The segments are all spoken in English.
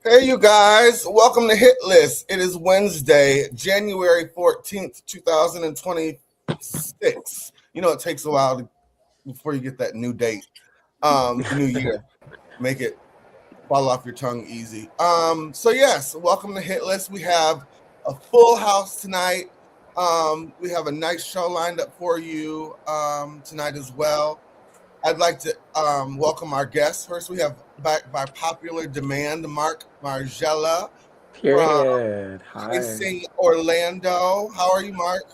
Hey, you guys, welcome to Hit List. It is Wednesday, January 14th, 2026. You know, it takes a while before you get that new date, new year. Make it fall off your tongue easy. So yes, welcome to Hit List. We have a full house tonight. We have a nice show lined up for you tonight as well. I'd like to welcome our guests. First, we have by popular demand, Mark Margella from Period. Hi. Racing Orlando. How are you, Mark?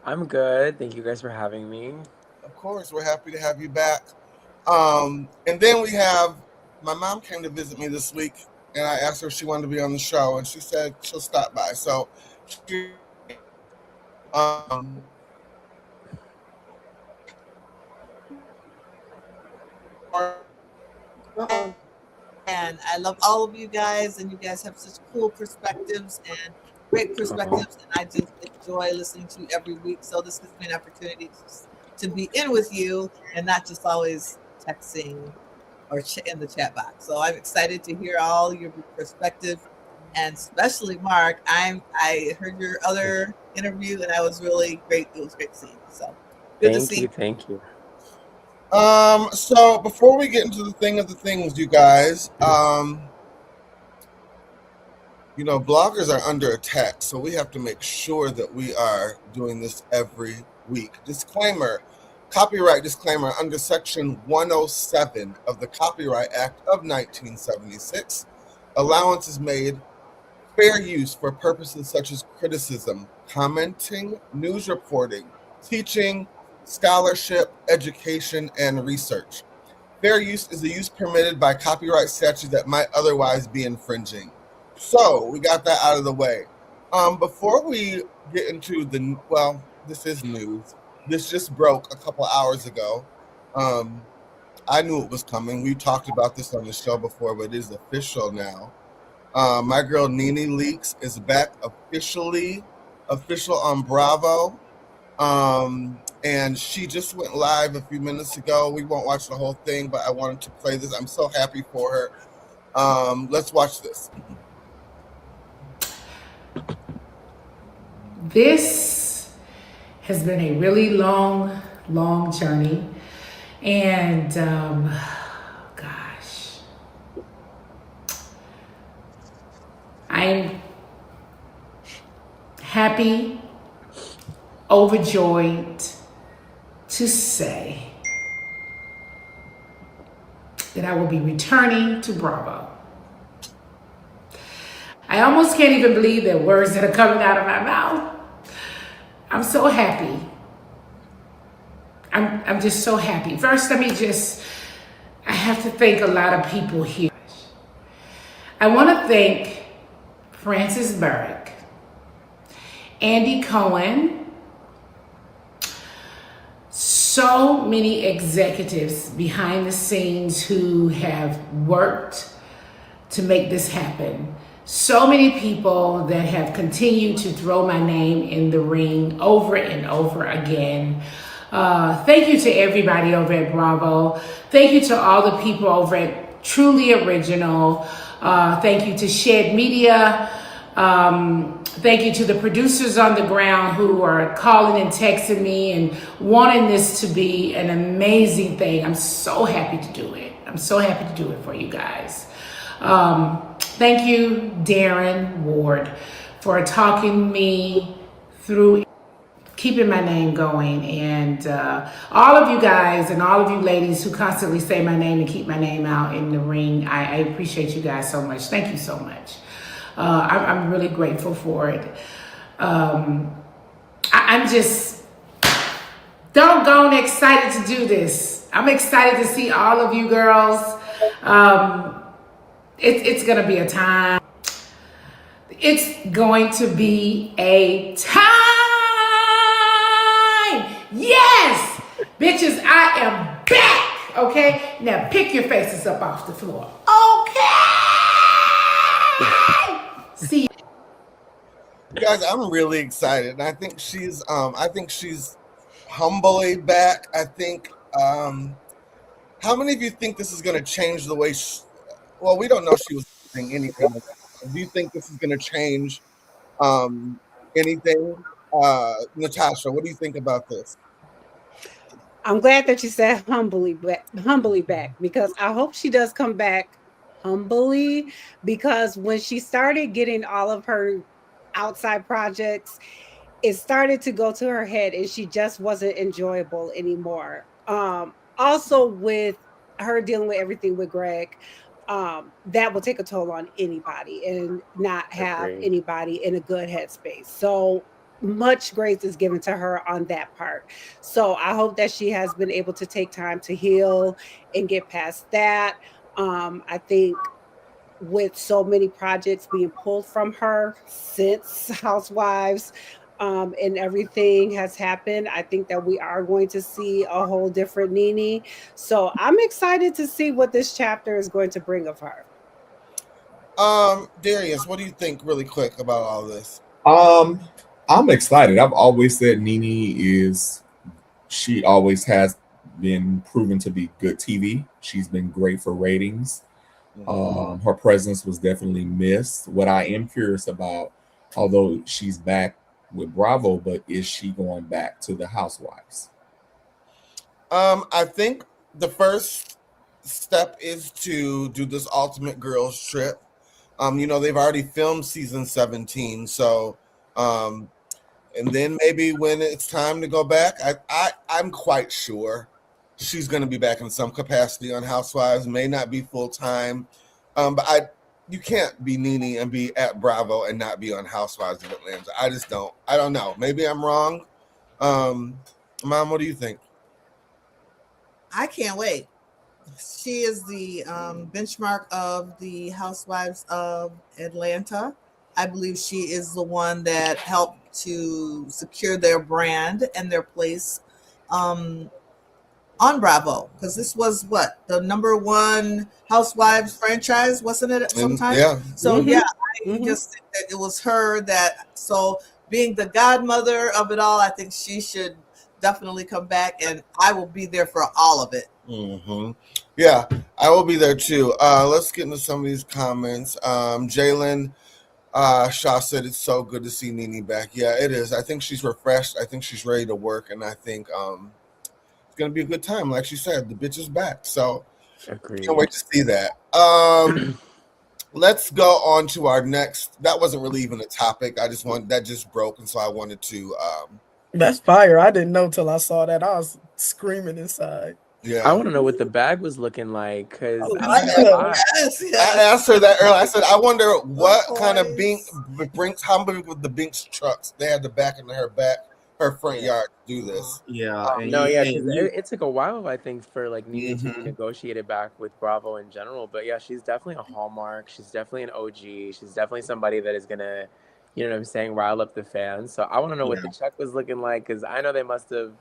I'm good. Thank you guys for having me. Of course, we're happy to have you back. And then we have my mom came to visit me this week, and I asked her if she wanted to be on the show, and she said she'll stop by. So, and I love all of you guys, and you guys have such cool perspectives and great perspectives, and I just enjoy listening to you every week. So this gives me an opportunity to be in with you and not just always texting or in the chat box. So I'm excited to hear all your perspectives, and especially Mark. I heard your other interview, and I was really great. It was great seeing you. So good to see you. Thank you. So before we get into the thing of the things, you guys, you know, bloggers are under attack, so we have to make sure that we are doing this every week. Disclaimer, copyright disclaimer under Section 107 of the Copyright Act of 1976. Allowance is made fair use for purposes such as criticism, commenting, news reporting, teaching, scholarship, education, and research. Fair use is the use permitted by copyright statute that might otherwise be infringing. So we got that out of the way. Before we get into this is news. This just broke a couple hours ago. I knew it was coming. We talked about this on the show before, but it is official now. My girl Nene Leakes is back official on Bravo. And she just went live a few minutes ago. We won't watch the whole thing, but I wanted to play this. I'm so happy for her. Let's watch this. This has been a really long journey. And gosh, I'm happy, overjoyed to say that I will be returning to Bravo. I almost can't even believe the words that are coming out of my mouth. I'm so happy. I'm just so happy. First, I have to thank a lot of people here. I want to thank Francis Burke, Andy Cohen, so many executives behind the scenes who have worked to make this happen. So many people that have continued to throw my name in the ring over and over again. Thank you to everybody over at Bravo. Thank you to all the people over at Truly Original. Thank you to Shed Media. Thank you to the producers on the ground who are calling and texting me and wanting this to be an amazing thing. I'm so happy to do it. I'm so happy to do it for you guys. Thank you, Darren Ward, for talking me through keeping my name going. And all of you guys and all of you ladies who constantly say my name and keep my name out in the ring, I appreciate you guys so much. Thank you so much. I'm really grateful for it. I'm just doggone excited to do this. I'm excited to see all of you girls. It's going to be a time. It's going to be a time. Yes, bitches, I am back. Okay, now pick your faces up off the floor. Okay. See. Guys, I'm really excited, and I think she's humbly back. I think. How many of you think this is going to change the way? Well, we don't know she was saying anything. Do you think this is going to change anything? Natasha, what do you think about this? I'm glad that you said humbly back, because I hope she does come back humbly, because when she started getting all of her outside projects, it started to go to her head and she just wasn't enjoyable anymore. Also with her dealing with everything with Greg, that will take a toll on anybody and not have Agreed. anybody in a good headspace. So much grace is given to her on that part. So I hope that she has been able to take time to heal and get past that. I think with so many projects being pulled from her since Housewives, and everything has happened, I think that we are going to see a whole different Nene. So I'm excited to see what this chapter is going to bring of her. Darius, what do you think, really quick, about all this? I'm excited. I've always said she always has been proven to be good TV. She's been great for ratings. Her presence was definitely missed. What I am curious about, although she's back with Bravo, but is she going back to the Housewives? I think the first step is to do this Ultimate Girls trip. They've already filmed season 17, so and then maybe when it's time to go back, I'm quite sure she's going to be back in some capacity on Housewives. May not be full time, but you can't be Nene and be at Bravo and not be on Housewives of Atlanta. I don't know. Maybe I'm wrong. Mom, what do you think? I can't wait. She is the benchmark of the Housewives of Atlanta. I believe she is the one that helped to secure their brand and their place on Bravo, because this was what, the #1 Housewives franchise, wasn't it, at some time? Yeah. So I just think that it was her that. So being the godmother of it all, I think she should definitely come back, and I will be there for all of it. Yeah, I will be there too. Let's get into some of these comments. Jalen Shaw said it's so good to see Nene back. Yeah, it is. I think she's refreshed. I think she's ready to work, and I think it's gonna be a good time. Like she said, the bitch is back. So Agreed. can't wait to see that. Let's go on to our next. That wasn't really even a topic. That just broke, and so I wanted to. That's fire. I didn't know till I saw that. I was screaming inside. Yeah, I want to know what the bag was looking like, because I asked her that earlier. I said, I wonder what kind of Binks, how many of the Binks trucks they had to back into her front yard to do this. Yeah. It took a while, I think, for like Nene to negotiate it back with Bravo in general. But yeah, she's definitely a hallmark. She's definitely an OG. She's definitely somebody that is gonna, you know what I'm saying, rile up the fans. So I want to know what the check was looking like, because I know they must have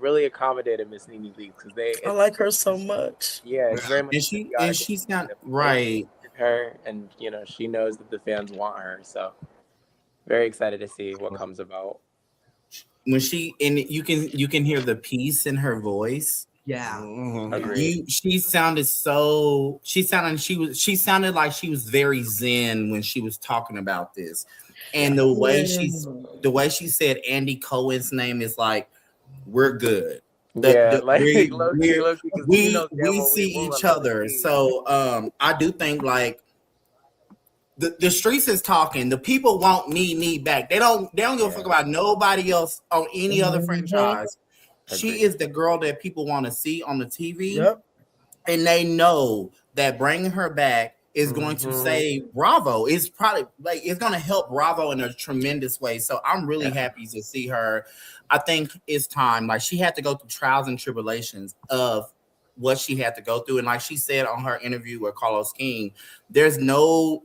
really accommodated Miss Nene Leakes, because I like her so much. Yeah, it's very much. And she's not right. Her, and she knows that the fans want her. So very excited to see what comes about. When you can hear the peace in her voice. Yeah. She sounded like she was very zen when she was talking about this. And the way she said Andy Cohen's name is like, we're good. We see each other. So I do think like the streets is talking. The people want Nene back. They don't give a fuck about nobody else on any other franchise. She is the girl that people want to see on the TV. Yep. And they know that bringing her back is going to save Bravo. It's probably it's going to help Bravo in a tremendous way. So I'm really happy to see her. I think it's time. Like, she had to go through trials and tribulations of what she had to go through. And like she said on her interview with Carlos King, there's no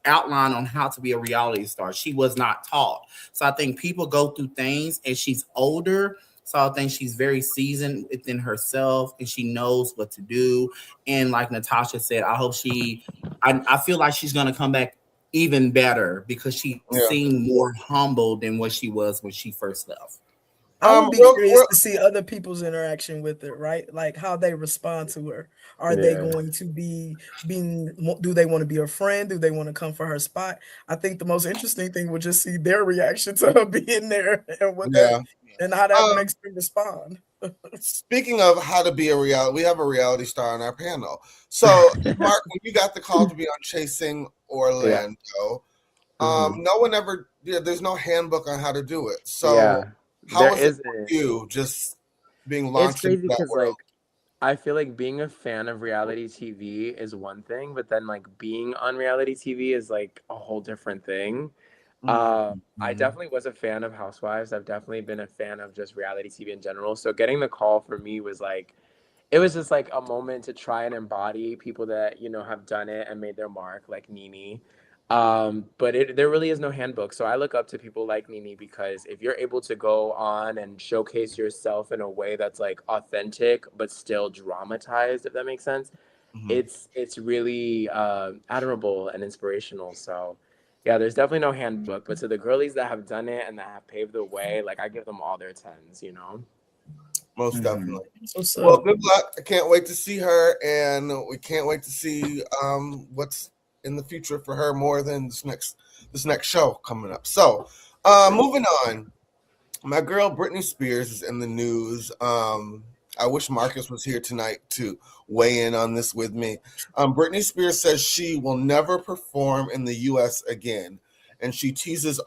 outline on how to be a reality star. She was not taught. So I think people go through things, and she's older. So I think she's very seasoned within herself, and she knows what to do. And like Natasha said, I feel like she's going to come back even better because she seemed more humble than what she was when she first left. I would be curious to see other people's interaction with it, right? Like how they respond to her. Are they going to do they want to be her friend? Do they want to come for her spot? I think the most interesting thing would just see their reaction to her being there and and how that makes them respond. Speaking of how to be we have a reality star on our panel. So, Mark, when you got the call to be on Chasing Orlando, no one ever, there's no handbook on how to do it. So, how was it for you just being launched into that world? I feel like being a fan of reality TV is one thing, but then like being on reality TV is like a whole different thing. I definitely was a fan of Housewives. I've definitely been a fan of just reality TV in general. So getting the call for me was like, it was just like a moment to try and embody people that, you know, have done it and made their mark, like Nene. But there really is no handbook. So I look up to people like Nene because if you're able to go on and showcase yourself in a way that's like authentic but still dramatized, if that makes sense, it's really admirable and inspirational. So yeah, there's definitely no handbook. But to the girlies that have done it and that have paved the way, like I give them all their tens, you know? Most definitely. Well, good luck. I can't wait to see her, and we can't wait to see what's in the future for her more than this next show coming up. So, moving on, my girl Britney Spears is in the news. I wish Marcus was here tonight to weigh in on this with me. Britney Spears says she will never perform in the U.S. again, and she teases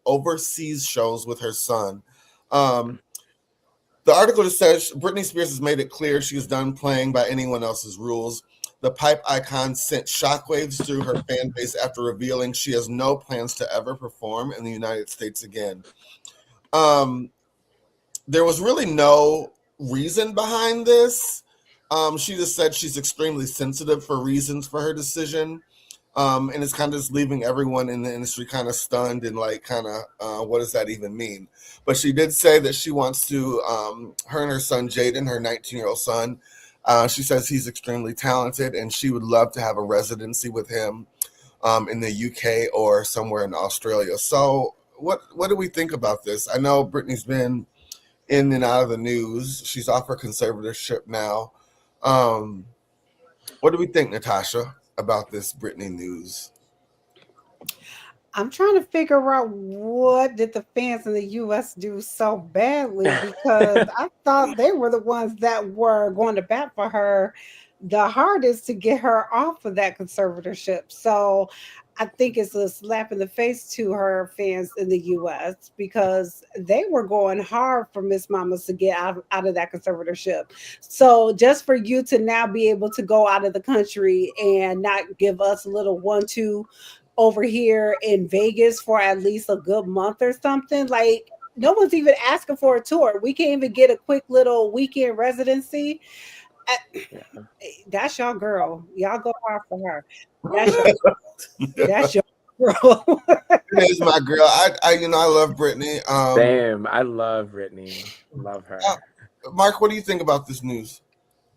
overseas shows with her son. The article just says Britney Spears has made it clear she is done playing by anyone else's rules. The pipe icon sent shockwaves through her fan base after revealing she has no plans to ever perform in the United States again. There was really no reason behind this. She just said she's extremely sensitive for reasons for her decision. And it's kind of just leaving everyone in the industry kind of stunned and like kind of what does that even mean? But she did say that she wants to, her and her son Jaden, her 19-year-old son, she says he's extremely talented and she would love to have a residency with him in the UK or somewhere in Australia. So what do we think about this? I know Britney's been in and out of the news. She's off her conservatorship now. What do we think, Natasha, about this Britney news? I'm trying to figure out what did the fans in the US do so badly, because I thought they were the ones that were going to bat for her the hardest to get her off of that conservatorship. So I think it's a slap in the face to her fans in the US, because they were going hard for Miss Mamas to get out of that conservatorship. So just for you to now be able to go out of the country and not give us a little 1-2 over here in Vegas for at least a good month or something, like no one's even asking for a tour. We can't even get a quick little weekend residency. That's your girl. Y'all go hard for her. That's your girl. It is my girl. I love Britney. Same. I love Britney. Love her. Mark, what do you think about this news?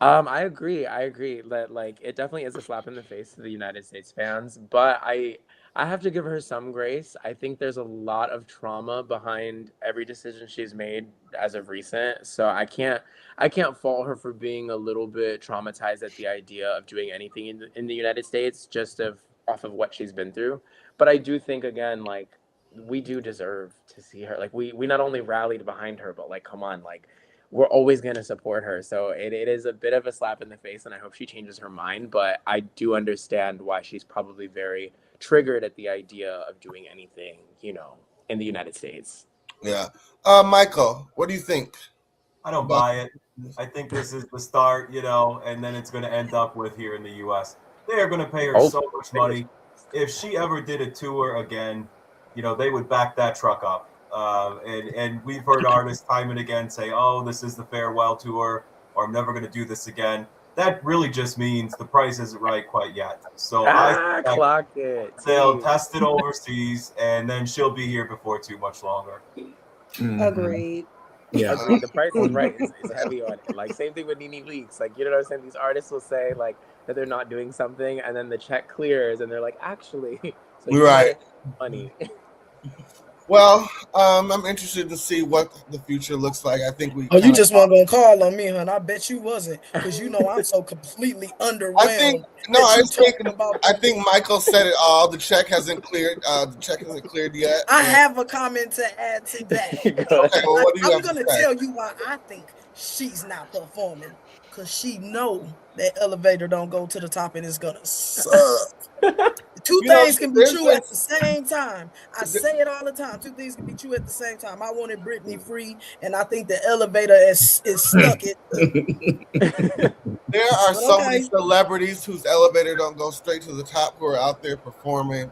I agree. That like it definitely is a slap in the face to the United States fans, but I have to give her some grace. I think there's a lot of trauma behind every decision she's made as of recent. So I can't fault her for being a little bit traumatized at the idea of doing anything in the United States just off of what she's been through. But I do think, again, like we do deserve to see her. Like we not only rallied behind her, but like come on, like we're always going to support her. So it is a bit of a slap in the face, and I hope she changes her mind. But I do understand why she's probably very triggered at the idea of doing anything, in the United States. Yeah. Michael, what do you think? I don't buy it. I think this is the start, and then it's going to end up with here in the U.S. They are going to pay her so much money. If she ever did a tour again, they would back that truck up. And we've heard artists time and again say, oh, this is the farewell tour. or I'm never going to do this again. That really just means the price isn't right quite yet. So I clock it. They'll test it overseas, and then she'll be here before too much longer. Agreed. Yeah. Agreed. The price is right. It's heavy on it. Like, same thing with Nene Leakes. Like, you know what I'm saying? These artists will say, like, that they're not doing something, and then the check clears, and they're like, actually, so you Right. money. Well, I'm interested to see what the future looks like. I think we. Oh, you just weren't gonna call on me, hun. I bet you wasn't, because you know I'm so completely underwhelmed. I think Michael said it all. The check hasn't cleared. The check hasn't cleared yet. I have a comment to add to that. Okay, well, what do you I'm have gonna to say? tell you why I think she's not performing, because she know that elevator don't go to the top and it's gonna suck. Two things can be true at the same time. I say it all the time. Two things can be true at the same time. I wanted Britney free, and I think the elevator is stuck it. There are so many celebrities whose elevator don't go straight to the top who are out there performing.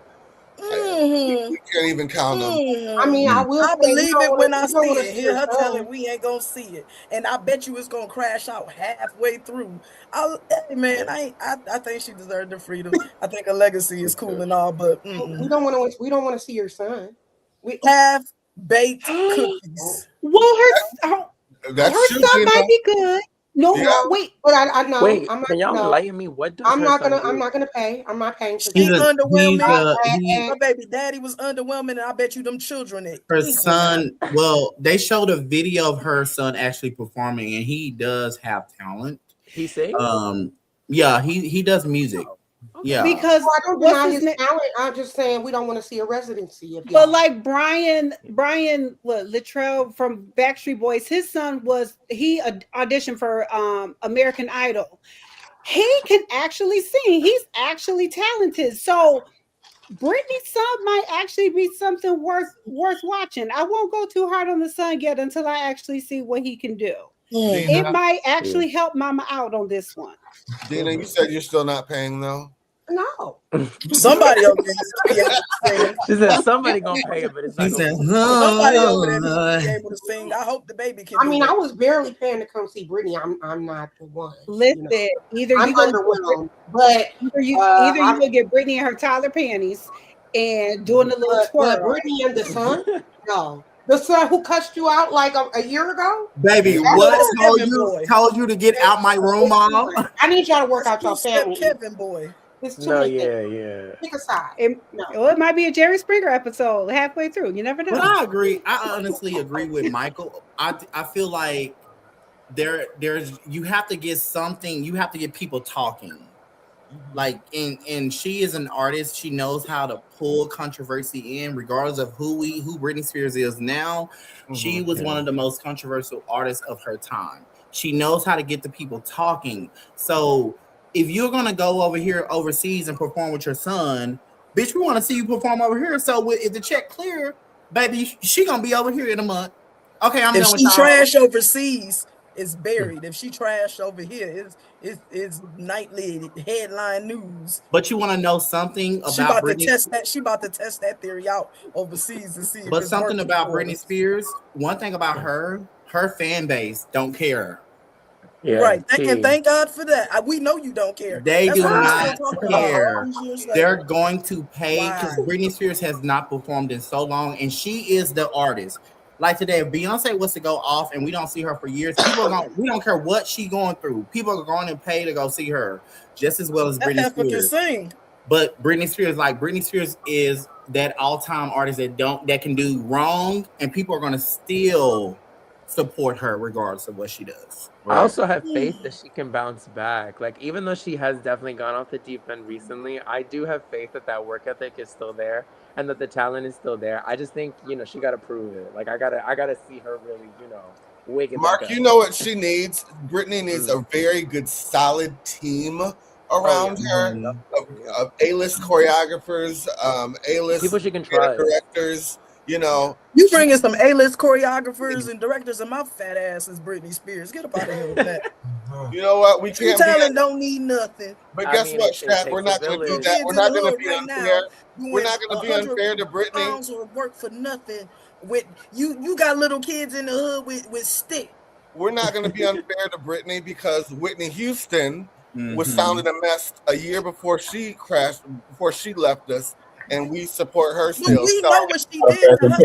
We can't even count them. I mean, I believe it when I see it. Hear her telling we ain't gonna see it, and I bet you it's gonna crash out halfway through. Hey man, I think she deserved the freedom. I think her legacy is cool and all, but we don't want to see your son. We have baked cookies. Well, her son might be good. No, wait, but I know. Wait, I'm can y'all enlighten me? What does I'm her not son gonna. do? I'm not gonna pay. I'm not paying for She's underwhelming. My baby daddy was underwhelming, and I bet you them children. Her son. Well, they showed a video of her son actually performing, and he does have talent. He sings. Yeah, he does music. Yeah, because I don't deny his talent. I'm just saying we don't want to see a residency. But like Brian Littrell from Backstreet Boys, his son he auditioned for American Idol. He can actually sing. He's actually talented. So Britney's son might actually be something worth watching. I won't go too hard on the son yet until I actually see what he can do. It might actually help Mama out on this one. Dina, you said you're still not paying though. No. Somebody over there. She said somebody gonna pay it, but it's not. Somebody over there be able to sing. I hope the baby can. I mean, I was barely paying to come see Britney. I'm not the one. Listen, either I'm you gonna underwhelmed, but either you gonna get Britney and her Tyler panties and doing a little twirl. Britney and the son, no. The son who cussed you out like a year ago? Baby, what told you to get out my room, Mom? I need y'all to work out your family. Kevin boy. It's too No, many yeah. Pick a side. It might be a Jerry Springer episode halfway through. You never know. But I agree. I honestly agree with Michael. I feel like there's you have to get something. You have to get people talking. Like and she is an artist. She knows how to pull controversy in, regardless of who Britney Spears is now. She was one of the most controversial artists of her time. She knows how to get the people talking. So if you're gonna go over here overseas and perform with your son, bitch, we want to see you perform over here. So if the check clear, baby, she gonna be over here in a month. Okay, I'm if done with she trash overseas, it's buried. If she trash over here, it's nightly headline news. But you want to know something about she about Britney? To test that. She about to test that theory out overseas and see. But something about Britney Spears. One thing about her fan base don't care. Yeah, right, and thank God for that. We know you don't care. They do not care. They're going to pay because Britney Spears has not performed in so long, and she is the artist. Like today, if Beyonce was to go off and we don't see her for years, we don't care what she's going through. People are going to pay to go see her just as well as Britney Spears. Sing. But Britney Spears is that all-time artist that can do wrong, and people are going to still support her regardless of what she does. I also have faith that she can bounce back. Like, even though she has definitely gone off the deep end recently, I do have faith that work ethic is still there and that the talent is still there. I just think, she got to prove it. Like, I gotta see her really, wake it Mark, back up. you know what she needs? Britney needs a very good, solid team around her of A-list choreographers, A-list people she can trust, directors. You bringing some A-list choreographers and directors, and my fat ass is Britney Spears. Get up out of here with that. You know what? We can't. Talent don't need nothing. But guess what, Shaq? We're not going to do that. We're not going to be unfair. We're not going to be unfair to Britney. Or work for nothing. With you got little kids in the hood with stick. we're not going to be unfair to Brittany because Whitney Houston was sounding a mess a year before she crashed, before she left us, and we support her But still. we So know what she did to us.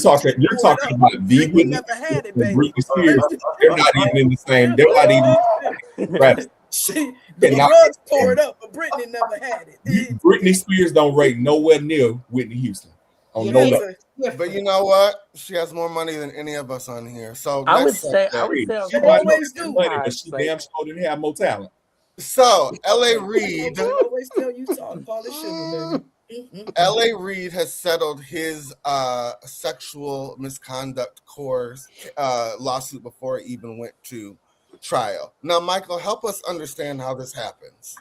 So You're talking about the Britney Whitney never had it, and baby. Britney Spears. They're not even in the same. They're not even rappers. The drugs poured up, but Britney never had it. Britney Spears don't rate nowhere near Whitney Houston. On no level. But you know what? She has more money than any of us on here. So I would next say subject. She always do money, but she damn sure didn't have more talent. So L.A. Reid. I always tell you to call it sugar, baby. L.A. Reid has settled his sexual misconduct lawsuit before it even went to trial. Now, Michael, help us understand how this happens.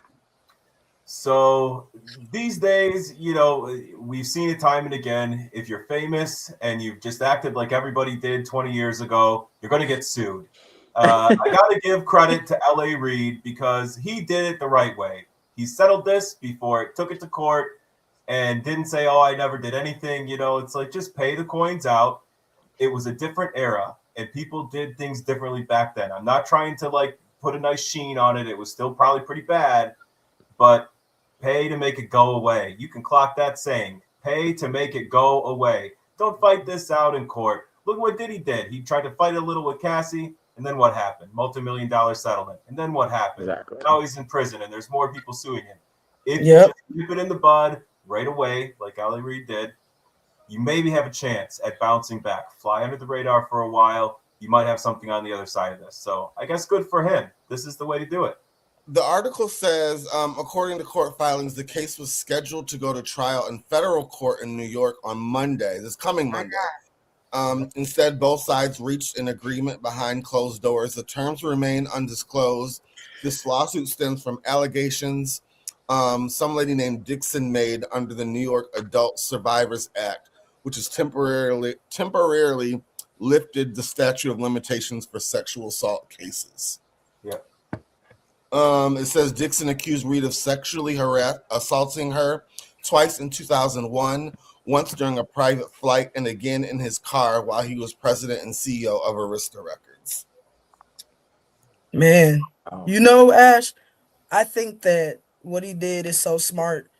So these days, you know, we've seen it time and again. If you're famous and you've just acted like everybody did 20 years ago, you're going to get sued. I got to give credit to L.A. Reid because he did it the right way. He settled this before it took it to court and didn't say, oh, I never did anything. You know, it's like, just pay the coins out. It was a different era and people did things differently back then. I'm not trying to like put a nice sheen on it. It was still probably pretty bad, but pay to make it go away. You can clock that saying, pay to make it go away. Don't fight this out in court. Look what Diddy did. He tried to fight a little with Cassie, and then what happened? Multi-million-dollar settlement. And then what happened? Exactly. Now he's in prison, and there's more people suing him. If you Yep. just nip it in the bud right away, like L.A. Reid did, you maybe have a chance at bouncing back. Fly under the radar for a while. You might have something on the other side of this. So I guess good for him. This is the way to do it. The article says, according to court filings, the case was scheduled to go to trial in federal court in New York on Monday, this coming Monday. Instead, both sides reached an agreement behind closed doors. The terms remain undisclosed. This lawsuit stems from allegations some lady named Dixon made under the New York Adult Survivors Act, which has temporarily lifted the statute of limitations for sexual assault cases. Yeah. It says Dixon accused Reid of sexually assaulting her twice in 2001, once during a private flight and again in his car while he was president and CEO of Arista Records. Man, you know, Ash, I think that what he did is so smart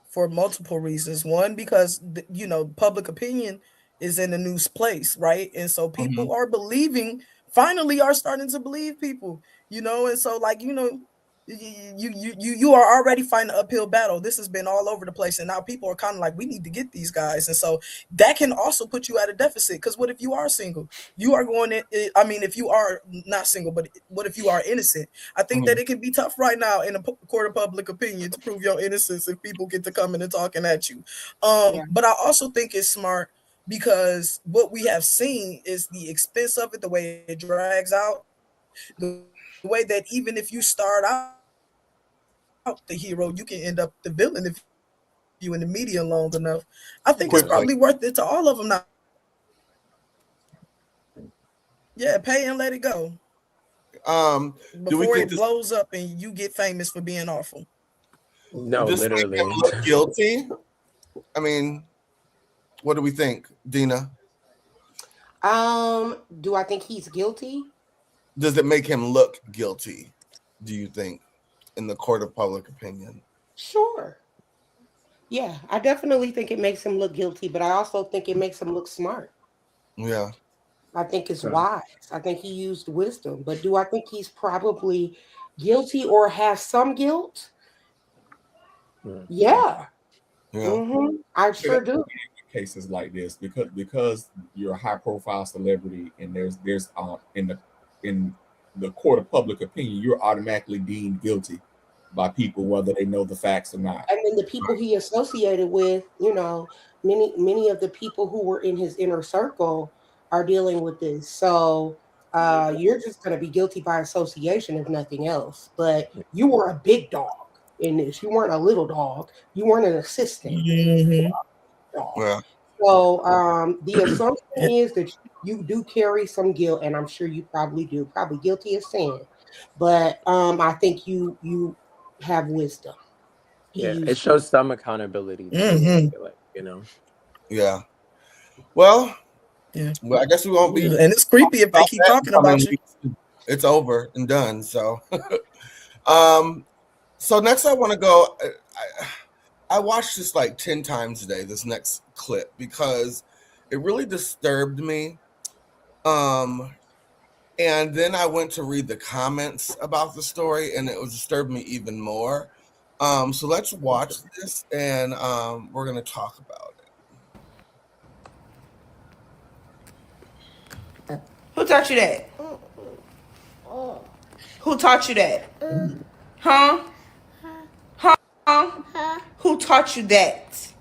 for multiple reasons. One, because, you know, public opinion is in a new place, right? And so people are believing, finally are starting to believe people, you know, and so like, you know, you are already fighting an uphill battle. This has been all over the place, and now people are kind of like, we need to get these guys, and so that can also put you at a deficit. Because what if you are single? You are going in. I mean, if you are not single, but what if you are innocent? I think that it can be tough right now in a court of public opinion to prove your innocence if people get to coming and talking at you. But I also think it's smart because what we have seen is the expense of it, the way it drags out, the way that even if you start out the hero, you can end up the villain if you in the media long enough. I think it's probably worth it to all of them now. Yeah, pay and let it go. Before it blows up and you get famous for being awful. No, literally. Make him look guilty. I mean, what do we think, Dina? Do I think he's guilty? Does it make him look guilty, do you think, in the court of public opinion? Sure. Yeah, I definitely think it makes him look guilty, but I also think it makes him look smart. Yeah. I think it's wise. I think he used wisdom. But do I think he's probably guilty or has some guilt? Yeah. I sure do. Cases like this because you're a high profile celebrity and there's in the court of public opinion, you're automatically deemed guilty by people, whether they know the facts or not. And then the people he associated with, you know, many of the people who were in his inner circle are dealing with this. So you're just going to be guilty by association, if nothing else. But you were a big dog in this. You weren't a little dog. You weren't an assistant. Dog. Yeah. So the assumption is that you do carry some guilt, and I'm sure you probably do. Probably guilty of sin. But I think you have wisdom. Yeah, it shows some accountability. You know. Yeah. Well, Yeah. Well, I guess we won't be. And it's creepy if they keep talking about you. It's over and done. So, so next I want to go. I watched this like 10 times today. This next clip because it really disturbed me. And then I went to read the comments about the story, and it was disturbed me even more. So let's watch this, and we're gonna talk about it. Who taught you that? Who taught you that? Huh? Huh? Who taught you that?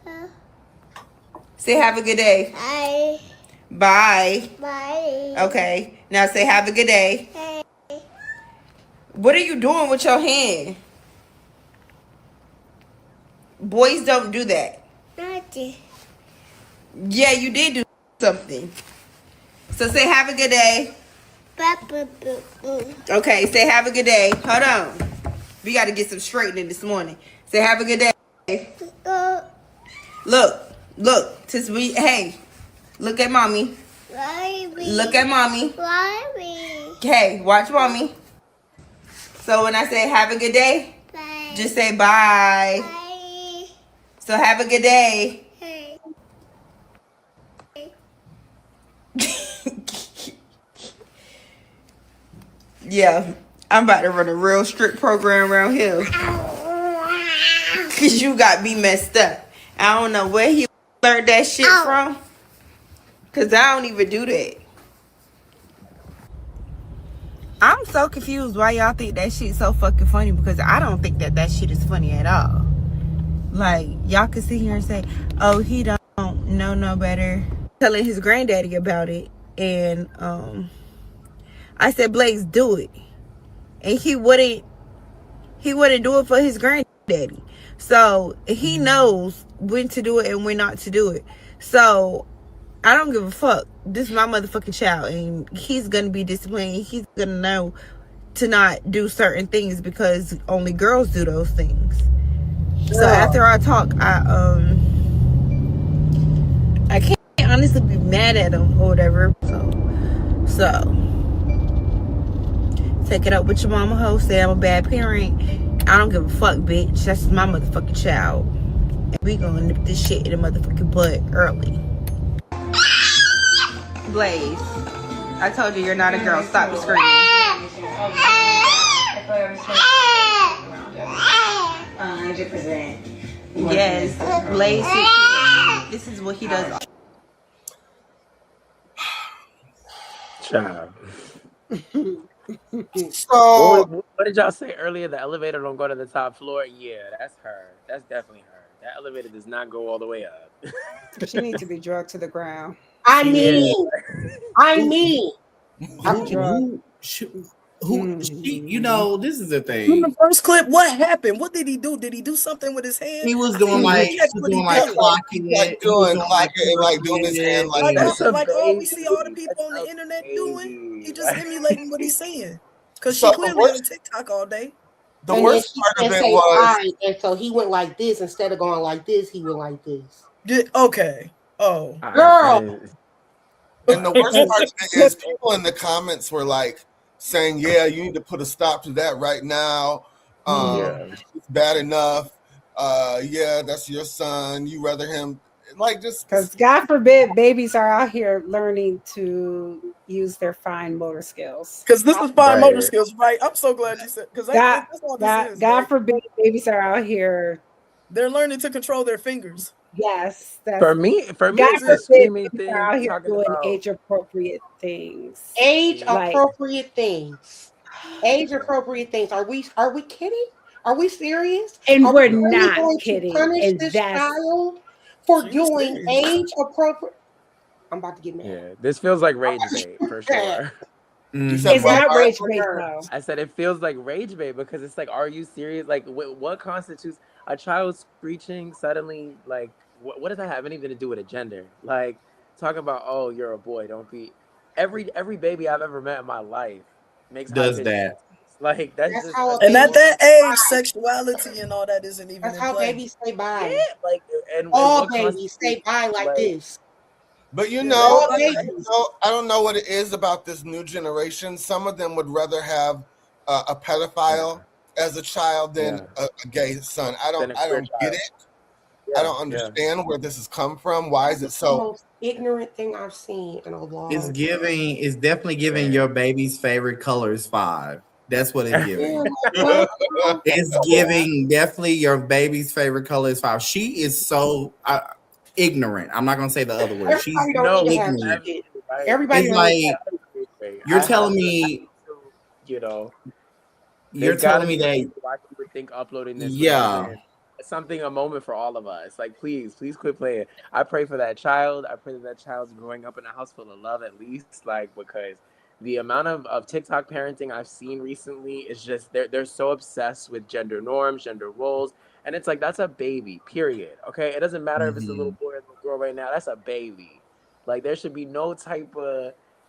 Say have a good day. Bye. Bye. Bye. Okay. Now say have a good day. Hey. What are you doing with your hand? Boys don't do that. Nothing. Yeah, you did do something. So say have a good day. Okay, say have a good day. Hold on. We got to get some straightening this morning. Say have a good day. Look. Since we, hey, look at mommy. Look at mommy. Okay, watch mommy. So when I say have a good day, Bye. Just say bye. Bye. So have a good day. Hey. Yeah, I'm about to run a real strict program around here. Cause you got me messed up. I don't know where he learned that shit from. Cause I don't even do that. I'm so confused why y'all think that shit's so fucking funny, because I don't think that shit is funny at all. Like, y'all can sit here and say, oh, he don't know no better. Telling his granddaddy about it, and I said, Blaze, do it. And he wouldn't do it for his granddaddy. So he knows when to do it and when not to do it. So I don't give a fuck. This is my motherfucking child, and he's gonna be disciplined. He's gonna know to not do certain things because only girls do those things. So after our talk, I can't honestly be mad at him or whatever. So take it up with your mama hoe. Say I'm a bad parent. I don't give a fuck, bitch. That's my motherfucking child. And we gonna nip this shit in the motherfucking butt early. Blaze, I told you you're not a girl. Stop screaming. 100%. Yes, Blaze. This is what he does. Child. So what did y'all say earlier? The elevator don't go to the top floor? Yeah, that's her. That's definitely her. That elevator does not go all the way up. She needs to be drugged to the ground. I mean, you know, this is the thing. In the first clip, what happened? What did he do? Did he do something with his hand? He was doing like clocking it, doing his hand like that's like all we see all the people on the internet doing. He just emulating what he's saying. Because she clearly on TikTok all day. The worst part of it was, and so he went like this instead of going like this. He went like this. Okay. Oh, girl. And the worst part of it is people in the comments were like saying, "Yeah, you need to put a stop to that right now. It's bad enough. Yeah, that's your son. You rather him like just because God forbid babies are out here learning to use their fine motor skills. Because this is fine motor skills, right? I'm so glad you said. Because that's all this is. God forbid babies are out here. They're learning to control their fingers. Yes, for me, God it's a screaming thing. Are out here doing age-appropriate things. Age-appropriate things. Age-appropriate things. Are we kidding? Are we serious? And are we're not kidding. Punish this child for doing age-appropriate. I'm about to get mad. Yeah, this feels like rage bait for sure. It's not rage bait though. I said it feels like rage bait because it's like, are you serious? Like, what constitutes a child screeching suddenly? Like, what does that have anything to do with a gender? Like, talking about, oh, you're a boy. Don't be. Every baby I've ever met in my life does that. Like that's just, and at that age, sexuality and all that isn't even. That's how babies say bye. Yeah, like all babies say bye like this. But Well, I don't know what it is about this new generation. Some of them would rather have a pedophile as a child than a gay son. I don't get it. I don't understand where this has come from. Why is it The so? most ignorant thing I've seen in a long It's time. giving. It's definitely giving your baby's favorite colors 5. That's what it's giving. It's giving definitely your baby's favorite color is 5. She is so ignorant. I'm not gonna say the other word. She's Everybody don't need to have ignorant. shit. Everybody It's don't need to like have you're telling me, you know, you're telling me that, why you would think uploading this would yeah. even something, a moment for all of us. Like, please quit playing. I pray for that child. I pray that child's growing up in a house full of love, at least, like, because the amount of TikTok parenting I've seen recently is just they're so obsessed with gender norms, gender roles, and it's like, that's a baby, period. Okay, it doesn't matter if it's a little boy or a little girl right now. That's a baby. Like, there should be no type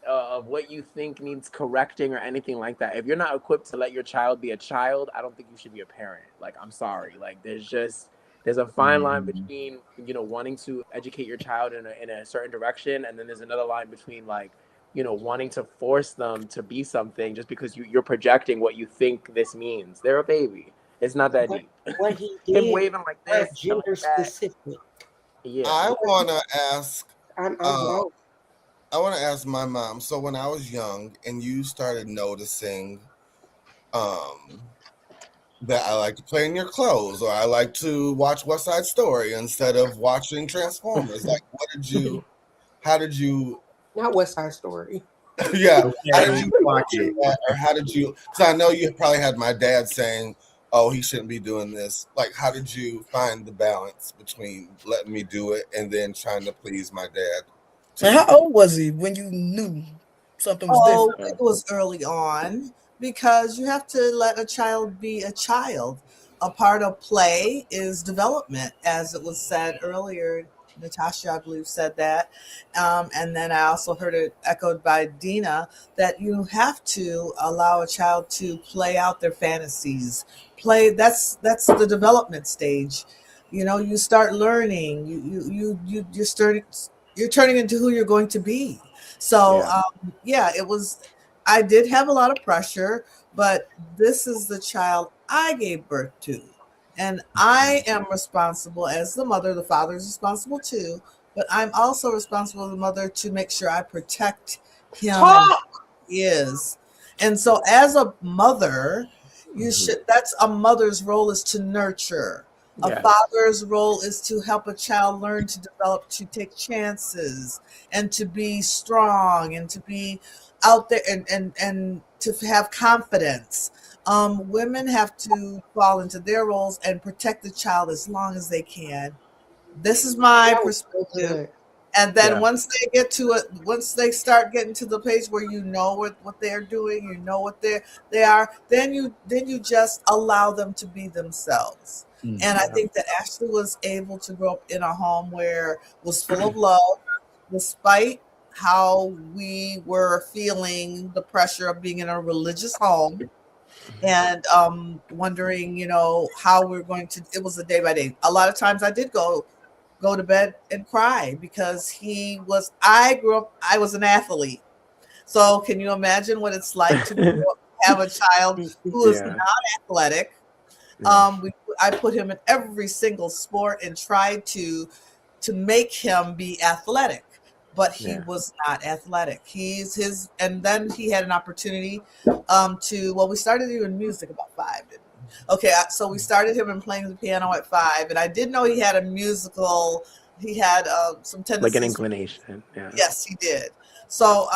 of what you think needs correcting or anything like that. If you're not equipped to let your child be a child, I don't think you should be a parent. Like, I'm sorry. Like, there's a fine line between, wanting to educate your child in a certain direction, and then there's another line between, like, wanting to force them to be something just because you're projecting what you think this means. They're a baby. It's not that deep. What he Him did waving like this, was gender like that. specific. Yeah. I want to ask. I'm I want to ask my mom. So when I was young, and you started noticing, that I like to play in your clothes, or I like to watch West Side Story instead of watching Transformers. Like, how did you? Not West Side Story. Yeah. How did you watch it? Or how did you? So I know you probably had my dad saying, "Oh, he shouldn't be doing this." Like, how did you find the balance between letting me do it and then trying to please my dad? And how old was he when you knew something was different? It was early on, because you have to let a child be a child. A part of play is development, as it was said earlier. Natasha, I believe, said that. And then I also heard it echoed by Dina, that you have to allow a child to play out their fantasies. That's the development stage. You start learning. You're turning into who you're going to be. So it was. I did have a lot of pressure, but this is the child I gave birth to. And I am responsible as the mother. The father is responsible too, but I'm also responsible as the mother to make sure I protect him and who he is. And so as a mother, that's a mother's role, is to nurture. A father's role is to help a child learn to develop, to take chances, and to be strong, and to be out there, and to have confidence. Women have to fall into their roles and protect the child as long as they can. This is my perspective. And then once they get to it, once they start getting to the place where you know what they're doing, you know what they are, then you just allow them to be themselves. And I think that Ashleigh was able to grow up in a home where it was full of love, despite how we were feeling the pressure of being in a religious home, and wondering, how we're going to. It was a day by day. A lot of times I did go to bed and cry, because I was an athlete. So can you imagine what it's like to have a child who is not athletic? I put him in every single sport and tried to make him be athletic, but he was not athletic. And then he had an opportunity we started doing music about 5, didn't we? Okay, so we started him in playing the piano at 5, and I did know he had he had some tendencies. Like an inclination. Yeah. Yes, he did. So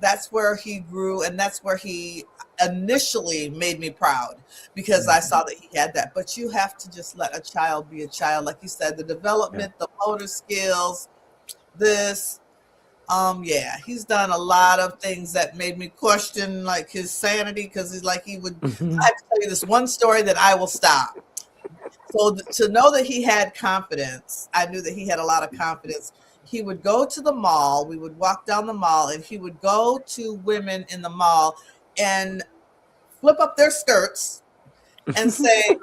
that's where he grew, and that's where he initially made me proud, because I saw that he had that. But you have to just let a child be a child. Like you said, the development, the motor skills, he's done a lot of things that made me question, like, his sanity, because he would. I have to tell you this one story that I will stop. So to know that he had confidence, I knew that he had a lot of confidence. He would go to the mall. We would walk down the mall, and he would go to women in the mall and flip up their skirts and say,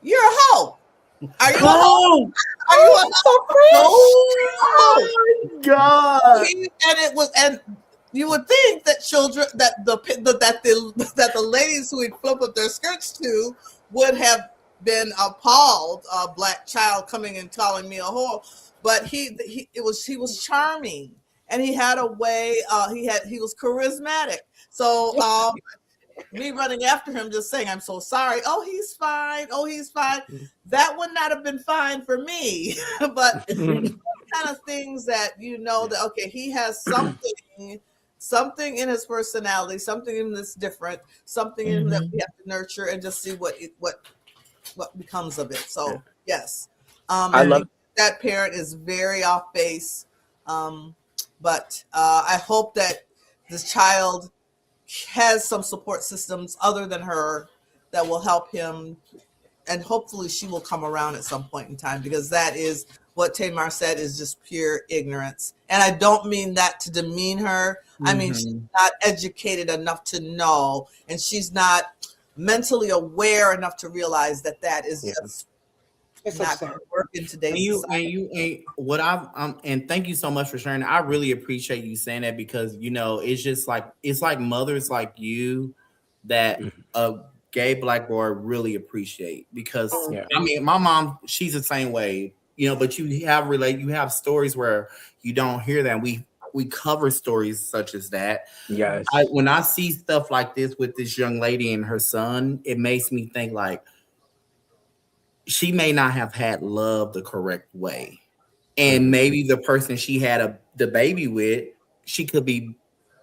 "You're a hoe." Are you? Oh, Are you? oh my God! And it was, and you would think that children, that the ladies who he'd flip up their skirts to would have been appalled. A black child coming and calling me a whore, but he was charming, and he had a way. He was charismatic. So me running after him, just saying, "I'm so sorry." Oh, he's fine. Oh, he's fine. That would not have been fine for me, but kind of things that that okay, he has something in his personality, something in this different, something in him that we have to nurture and just see what becomes of it. So yes, I love that parent is very off base, but I hope that this child has some support systems other than her that will help him, and hopefully she will come around at some point in time, because that is what Tamar said is just pure ignorance. And I don't mean that to demean her. I mean, she's not educated enough to know, and she's not mentally aware enough to realize that is just not going to work in today's society. And thank you so much for sharing. I really appreciate you saying that, because it's just like, it's like mothers like you that a gay Black boy really appreciate, because I mean, my mom, she's the same way, but you have stories where you don't hear that. We cover stories such as that. Yes. When I see stuff like this with this young lady and her son, it makes me think like, she may not have had love the correct way. And maybe the person she had the baby with, she could be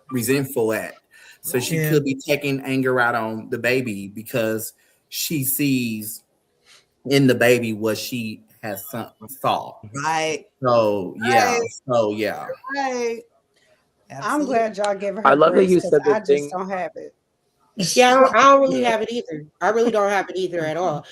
resentful at. So she could be taking anger out on the baby because she sees in the baby what she has saw. Right. So yeah. Right. I'm glad y'all gave her I love that you grace, said because I the just thing. don't have it. Yeah, I don't really have it either. I really don't have it either at all.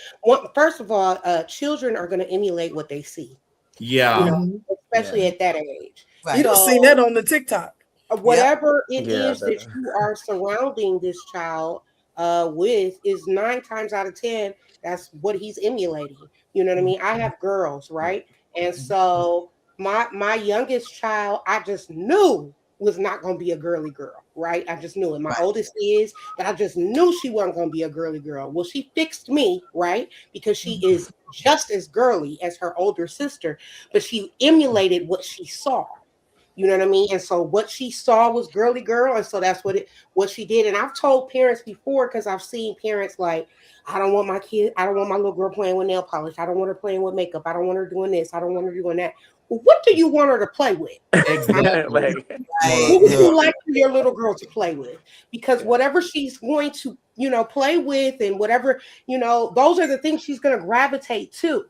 First of all, children are going to emulate what they see. Yeah. Especially at that age. Right. You've seen that on the TikTok. Whatever it is that you are surrounding this child with is 9 times out of 10, that's what he's emulating. You know what I mean? I have girls, right? And so my youngest child, I just knew was not going to be a girly girl, right? I just knew it. My oldest is, but I just knew she wasn't going to be a girly girl. Well, she fixed me, right? Because she is just as girly as her older sister, but she emulated what she saw. You know what I mean? And so what she saw was girly girl, and so that's what she did. And I've told parents before, because I've seen parents like, I don't want my little girl playing with nail polish. I don't want her playing with makeup. I don't want her doing this. I don't want her doing that. Well, what do you want her to play with? Exactly. What would you like for your little girl to play with? Because whatever she's going to, play with, and whatever, those are the things she's going to gravitate to,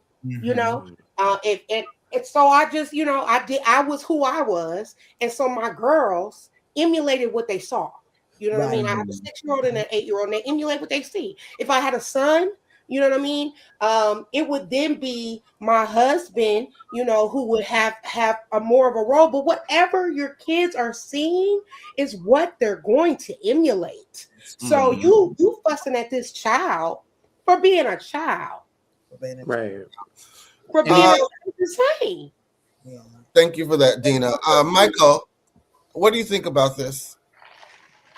and so I just, I was who I was. And so my girls emulated what they saw. You know what I mean? I have a 6-year-old and an 8-year-old, and they emulate what they see. If I had a son, you know what I mean? It would then be my husband, who would have a more of a role. But whatever your kids are seeing is what they're going to emulate. So you fussing at this child for being a child. Right. For being insane. Thank you for that, Dina. Michael, what do you think about this?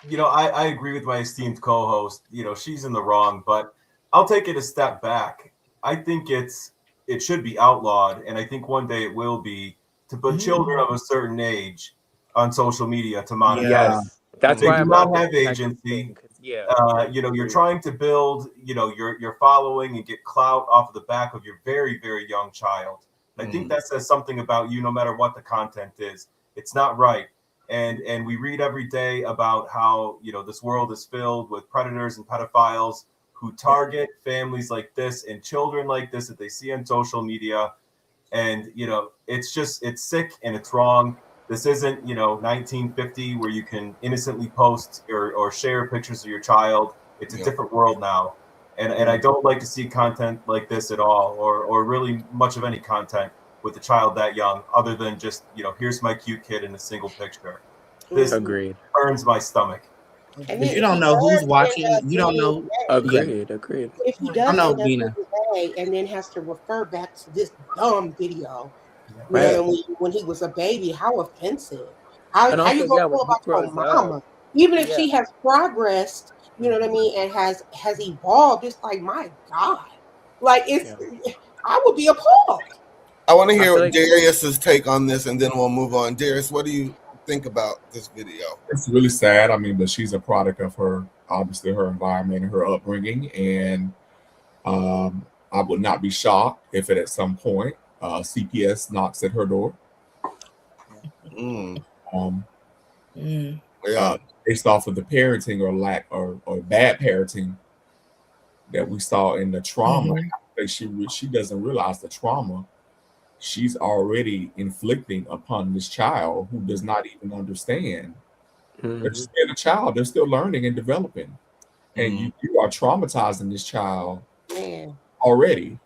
I agree with my esteemed co-host. She's in the wrong, but I'll take it a step back. I think it should be outlawed, and I think one day it will be, to put children of a certain age on social media to monitor. Yes, that's they why do I'm not have agency. Yeah. You're trying to build, your following and get clout off of the back of your very, very young child. And I think that says something about you, no matter what the content is. It's not right. And we read every day about how, this world is filled with predators and pedophiles who target families like this and children like this that they see on social media. And, it's sick and it's wrong. This isn't, 1950 where you can innocently post or share pictures of your child. It's a different world now. And I don't like to see content like this at all, or really much of any content with a child that young, other than just, here's my cute kid in a single picture. This burns my stomach. If you don't know who's watching, you don't know. Agreed. If he does, I know, Dina. day and then has to refer back to this dumb video. Right. You know, when he was a baby, how offensive. How And you also, gonna yeah, feel when he about your grows mama? up, Even if yeah. she has progressed, you know what I mean, and has evolved, it's like, my God. Like I would be appalled. I want to hear like Darius's take on this, and then we'll move on. Darius, what do you think about this video? It's really sad. I mean, but she's a product of her, obviously, her environment and her upbringing. And I would not be shocked if at some point CPS knocks at her door. Based off of the parenting or lack or bad parenting that we saw in the trauma, she doesn't realize the trauma she's already inflicting upon this child who does not even understand. They're still a child. They're still learning and developing. And you are traumatizing this child already.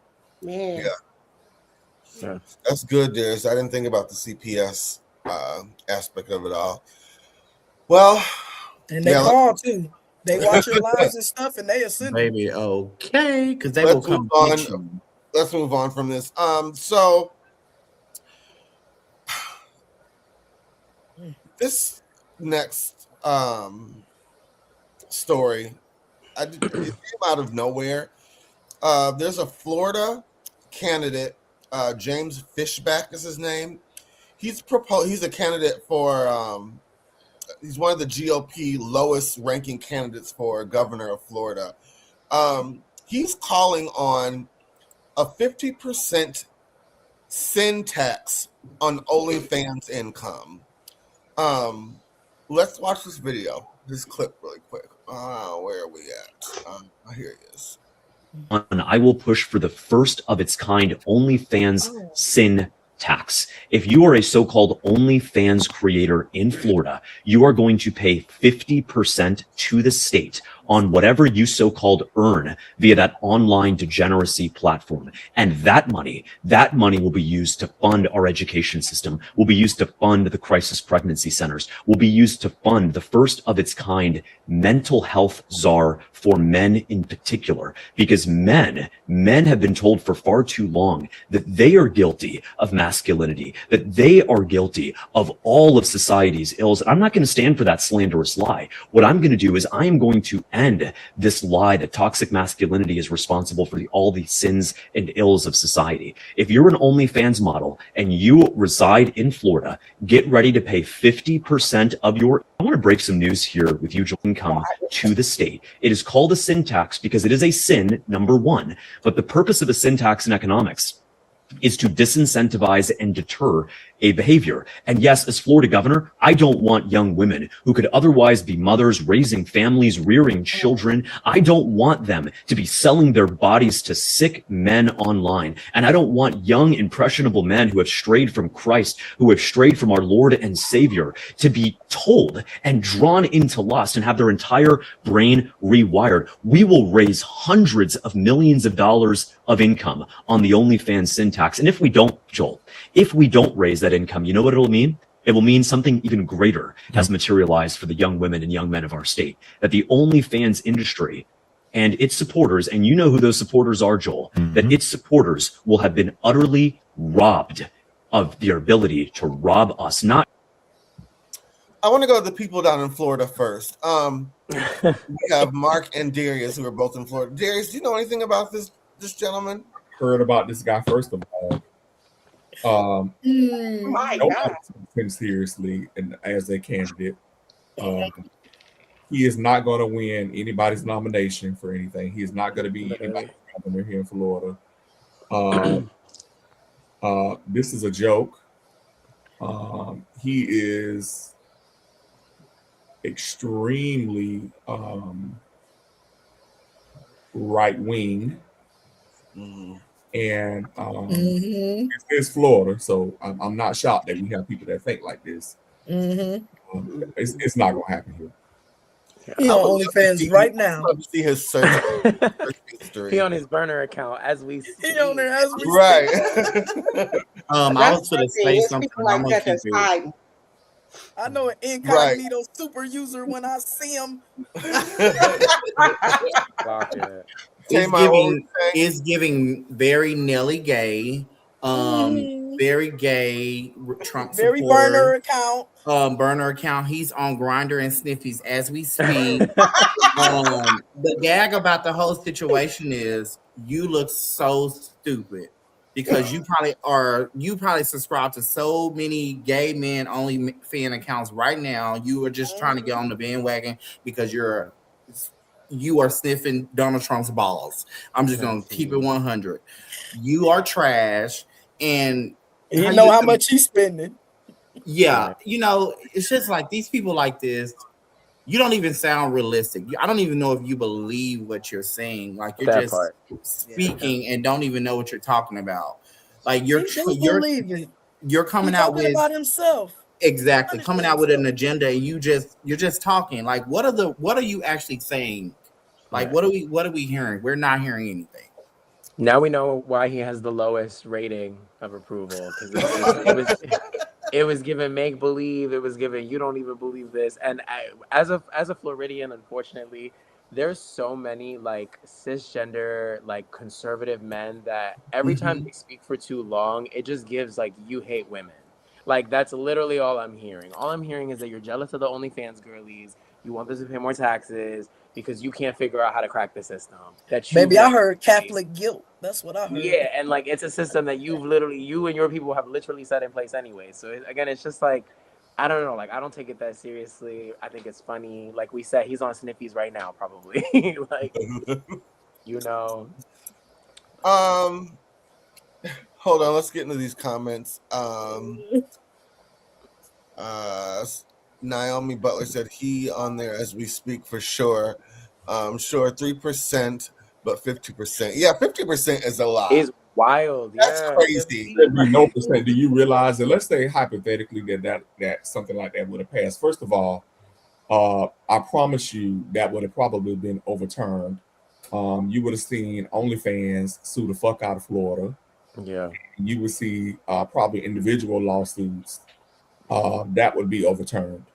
Man. Yeah. That's good, Darius. I didn't think about the CPS aspect of it all. Well, and they call too. They watch your lives and stuff, and they ascend. Baby, okay, because they will come get you. Let's move on from this. So this next story, it came out of nowhere. There's a Florida candidate, James Fishback is his name. He's a candidate for he's one of the GOP lowest ranking candidates for governor of Florida. He's calling on a 50% sin tax on OnlyFans income. Let's watch this video, this clip really quick. Where are we at? Here he is. I will push for the first of its kind OnlyFans sin tax. If you are a so-called OnlyFans creator in Florida, you are going to pay 50% to the state on whatever you so-called earn via that online degeneracy platform. And that money will be used to fund our education system, will be used to fund the crisis pregnancy centers, will be used to fund the first of its kind mental health czar for men in particular, because men have been told for far too long that they are guilty of masculinity, that they are guilty of all of society's ills. I'm not going to stand for that slanderous lie. What I'm going to do is I am going to end this lie that toxic masculinity is responsible for all the sins and ills of society. If you're an OnlyFans model and you reside in Florida, get ready to pay 50% of your, I want to break some news here with you, income to the state. It is called a sin tax because it is a sin, number one, but the purpose of a sin tax in economics is to disincentivize and deter a behavior. And yes, as Florida governor, I don't want young women who could otherwise be mothers, raising families, rearing children. I don't want them to be selling their bodies to sick men online. And I don't want young, impressionable men who have strayed from Christ, who have strayed from our Lord and Savior, to be told and drawn into lust and have their entire brain rewired. We will raise hundreds of millions of dollars of income on the OnlyFans sin tax. And if we don't, Joel, if we don't raise that income, you know what it'll mean? It will mean something even greater has materialized for the young women and young men of our state, that the OnlyFans industry and its supporters, and you know who those supporters are, Joel, that its supporters will have been utterly robbed of their ability to rob us. I want to go to the people down in Florida first. We have Mark and Darius, who are both in Florida. Darius, do you know anything about this gentleman? Heard about this guy first of all. My God. Took him seriously and as a candidate. He is not going to win anybody's nomination for anything. He is not going to be anybody's governor here in Florida. This is a joke. He is extremely right wing. And it's Florida, so I'm not shocked that we have people that think like this. It's not going to happen here. He on OnlyFans right now. Love to see his search history. He on his burner account as we speak. He on there as we speak. Right. I was going to say something. I'm gonna keep it. I know an incognito super user when I see him. It's giving very Nelly gay, very gay Trump very supporter. burner account. He's on Grindr and Sniffies as we speak. The gag about the whole situation is you look so stupid because you probably subscribe to so many gay men only fan accounts right now. You are just trying to get on the bandwagon because you are sniffing Donald Trump's balls. I'm just gonna keep it 100. You are trash, and you know how much he's spending. Yeah, it's just like these people like this. You don't even sound realistic. I don't even know if you believe what you're saying. Like you're just speaking and don't even know what you're talking about. Like you're coming out with about himself. Exactly, coming out with an agenda, and you're just talking. Like what are you actually saying? Like what are we hearing? We're not hearing anything. Now we know why he has the lowest rating of approval, because it was given make believe. It was given you don't even believe this. And as a Floridian, unfortunately, there's so many like cisgender like conservative men that every time they speak for too long, it just gives like you hate women. Like that's literally all I'm hearing. All I'm hearing is that you're jealous of the OnlyFans girlies. You want them to pay more taxes because you can't figure out how to crack the system. Maybe I heard Catholic guilt. That's what I heard. Yeah, and like it's a system that you and your people have literally set in place anyway. So again, it's just like, I don't know. Like I don't take it that seriously. I think it's funny. Like we said, he's on Sniffies right now, probably. Like, Hold on, let's get into these comments. Naomi Butler said he on there as we speak for sure. Sure, 3%, but 50%. Yeah, 50% is a lot. It's wild. That's crazy. No percent. Do you realize that? Let's say hypothetically that something like that would have passed. First of all, I promise you that would have probably been overturned. You would have seen OnlyFans sue the fuck out of Florida. Yeah. You would see probably individual lawsuits that would be overturned.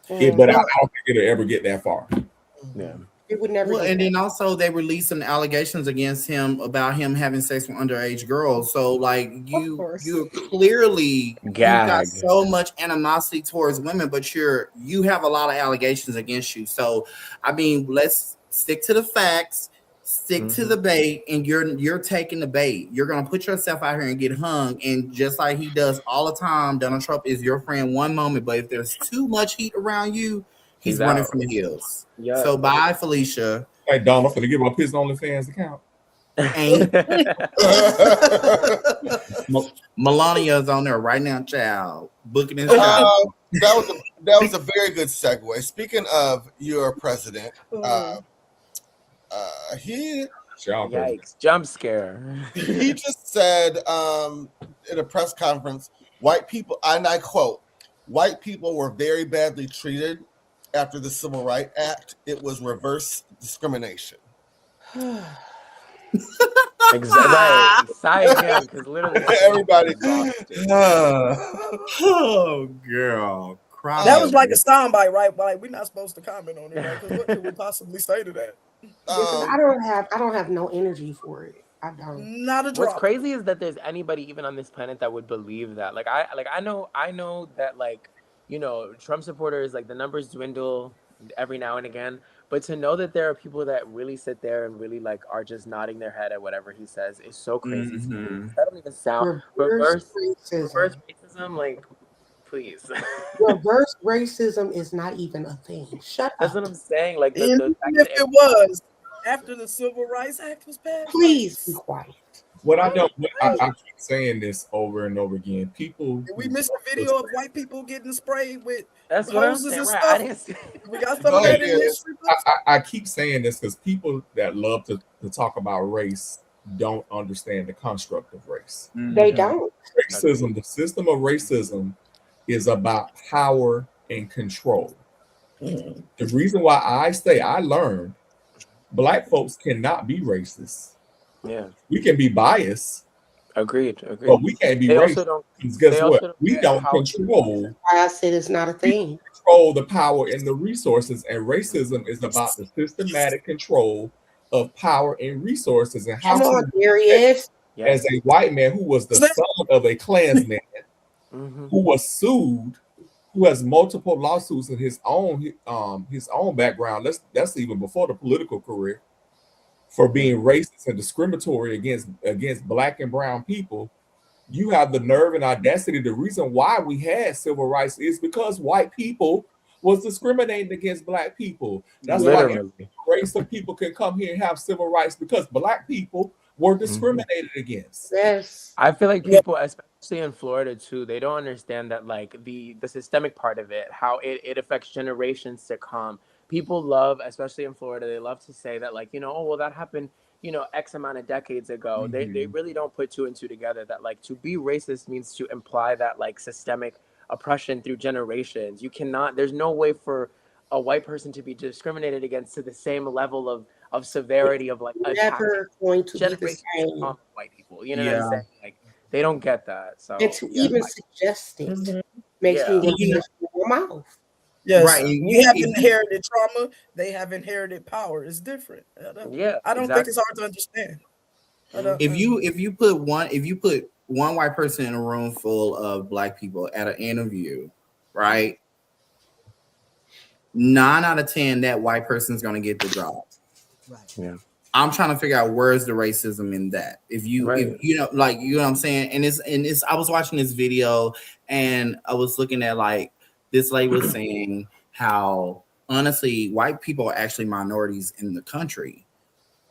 But I don't think it'll ever get that far. Yeah. It would never. Well, and then also they released some allegations against him about him having sex with underage girls. So like you clearly you've got so much animosity towards women, but you have a lot of allegations against you. So I mean, let's stick to the facts, stick to the bait, and you're taking the bait. You're gonna put yourself out here and get hung. And just like he does all the time, Donald Trump is your friend one moment, but if there's too much heat around you, he's running from the hills. Yeah. So bye, Felicia. Hey, Donald, finna give up his OnlyFans account. Melania's on there right now, child. Booking his that was a very good segue. Speaking of your president, Yikes, jump scare. He just said in a press conference, white people, and I quote, white people were very badly treated after the Civil Rights Act. It was reverse discrimination. Exactly. Sigh again, because literally everybody. Oh, girl. Cry. That was like a soundbite, right? Like we're not supposed to comment on it, right? Because what could we possibly say to that? I don't have no energy for it. I don't. Not a drop. What's crazy is that there's anybody even on this planet that would believe that. I know that Trump supporters, like the numbers dwindle every now and again, but to know that there are people that really sit there and really like are just nodding their head at whatever he says is so crazy to me. That don't even sound reverse racism, like please. Reverse racism is not even a thing. Shut That's up. what I'm saying. Like if it was after the Civil Rights Act was passed, please be quiet. I keep saying this over and over again. People, we missed a video of white people getting sprayed with hoses and stuff. We got some of that in history. I keep saying this because people that love to talk about race don't understand the construct of race. They don't. Racism, the system of racism, is about power and control. The reason why I learned Black folks cannot be racist. Yeah, we can be biased. Agreed. But we can't be racist. Guess what? We don't control. I said it's not a thing. Control the power and the resources, and racism is about the systematic control of power and resources, and how Come on, Darius. as a white man who was the son of a Klansman who was sued, who has multiple lawsuits in his own background. That's even before the political career, for being racist and discriminatory against black and brown people. You have the nerve and audacity. The reason why we had civil rights is because white people was discriminating against black people. That's why every race of people can come here and have civil rights, because black people were discriminated against. Yes. I feel like people, especially in Florida too, they don't understand that, like, the systemic part of it, how it affects generations to come. People love, especially in Florida, they love to say that, like, oh, well, that happened, X amount of decades ago. They really don't put two and two together, that, like, to be racist means to imply that, like, systemic oppression through generations. You cannot, there's no way for a white person to be discriminated against to the same level of severity of, like, never going to be the same. White people, you know what I'm saying? Like, they don't get that. So, and to even suggest it makes me want to your mouth. Yes, right. You have inherited trauma. They have inherited power. It's different. I don't think it's hard to understand. If you put one white person in a room full of black people at an interview, right? 9 out of 10, that white person's gonna get the job. Right. Yeah. I'm trying to figure out where's the racism in that. If you like, you know what I'm saying? And it's I was watching this video and I was looking at, like, this lady was saying how honestly white people are actually minorities in the country,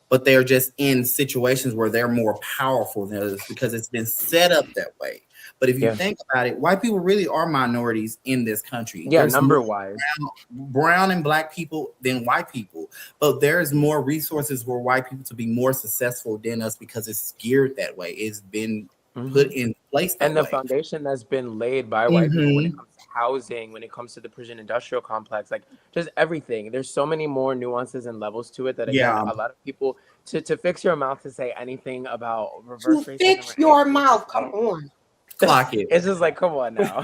but they're just in situations where they're more powerful than others because it's been set up that way. But if you think about it, white people really are minorities in this country. Yeah, number-wise. Brown and black people than white people. But there's more resources for white people to be more successful than us because it's geared that way. It's been put in place that and the way. foundation that's been laid by white people when it comes to housing, when it comes to the prison industrial complex, like, just everything. There's so many more nuances and levels to it that, again, a lot of people, to fix your mouth to say anything about reverse racism. Fix your mouth, come on. Clock it. It's just like, come on now.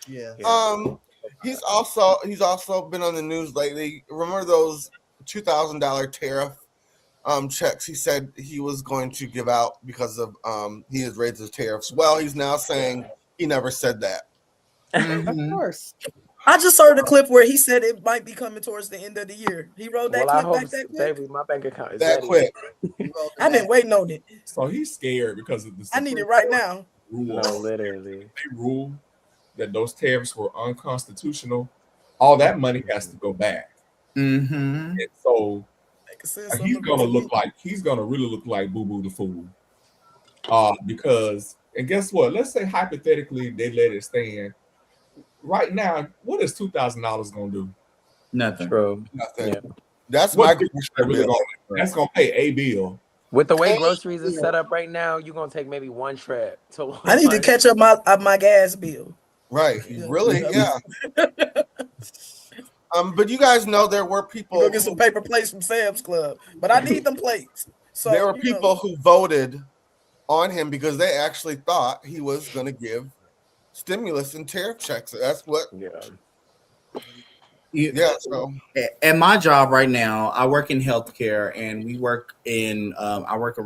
He's also been on the news lately. Remember those $2,000 tariff checks he said he was going to give out because of he has raised his tariffs? Well, he's now saying he never said that. Of course. I just heard a clip where he said it might be coming towards the end of the year. He wrote that clip back that quick. Baby, my bank account is that quick. I've been waiting on it. So he's scared because of this. I need it right now. No, literally. They ruled that those tariffs were unconstitutional. All that money has to go back. And so he's gonna really look like Boo Boo the Fool. Because, and guess what? Let's say hypothetically they let it stand. Right now, what is $2,000 gonna do? Nothing. True. Nothing. Yeah. That's that's gonna pay a bill. With the way groceries is set up right now, you're gonna take maybe one trip to I need to catch up my gas bill. Right. Really? Yeah. But you guys know there were people go get some paper plates from Sam's Club, but I need them plates. So there were people who voted on him because they actually thought he was going to give stimulus and tariff checks. That's what. Yeah. So at my job right now, I work in healthcare, and we work in I work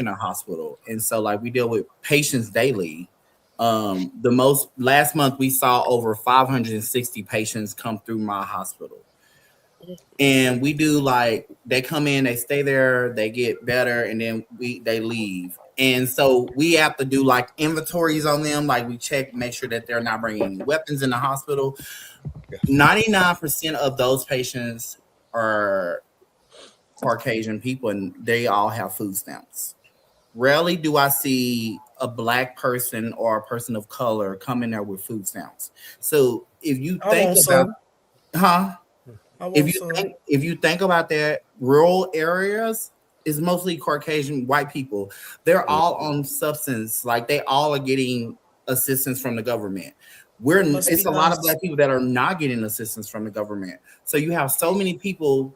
in a hospital, and so, like, we deal with patients daily. Last month we saw over 560 patients come through my hospital, and we do, like, they come in, they stay there, they get better, and then they leave. And so we have to do, like, inventories on them. Like, we check, make sure that they're not bringing any weapons in the hospital. 99% of those patients are Caucasian people, and they all have food stamps. Rarely do I see a black person or a person of color come in there with food stamps. So if you think about, if you think about that, rural areas is mostly Caucasian white people. They're all on substance, like, they all are getting assistance from the government. It's a lot of black people that are not getting assistance from the government. So you have so many people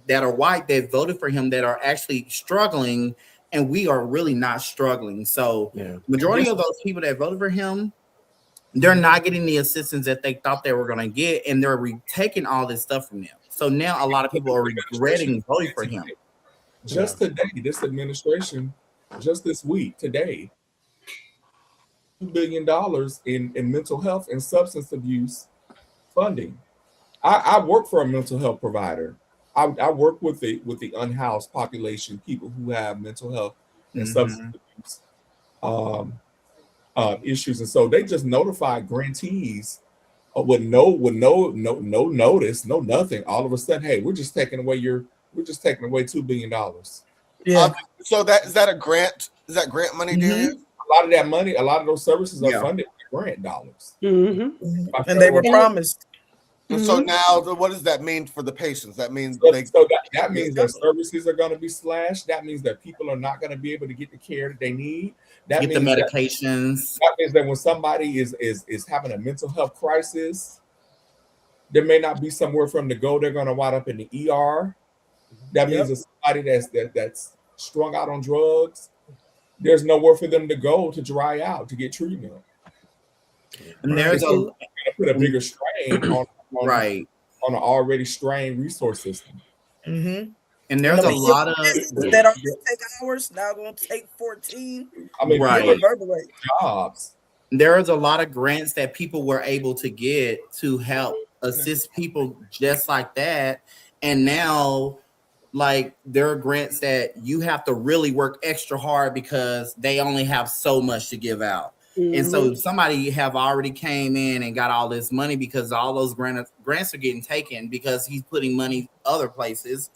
that are white that voted for him that are actually struggling, and we are really not struggling. So majority of those people that voted for him, they're not getting the assistance that they thought they were going to get, and they're taking all this stuff from them. So now a lot of people are regretting voting for him. Just today, this administration, just this week, today, $2 billion in mental health and substance abuse funding. I work for a mental health provider. I work with the unhoused population, people who have mental health and substance abuse issues, and so they just notified grantees with no notice, no nothing. All of a sudden, hey, we're just taking away $2 billion. Yeah. So is that a grant? Is that grant money, Darius? A lot of that money, a lot of those services are funded with grant dollars. And they were promised. And so now, what does that mean for the patients? That means that means that services are going to be slashed. That means that people are not going to be able to get the care that they need. That Get the means medications. That means that when somebody is having a mental health crisis, there may not be somewhere for them to go. They're going to wind up in the ER. That means that somebody that's strung out on drugs, there's nowhere for them to go to dry out to get treatment. And there's put a bigger strain on an already strained resource system. And there's a lot of that are going to take hours now going to take 14. I mean, jobs. There's a lot of grants that people were able to get to help assist people just like that, and now like there are grants that you have to really work extra hard because they only have so much to give out. And so somebody have already came in and got all this money because all those grants are getting taken because he's putting money other places.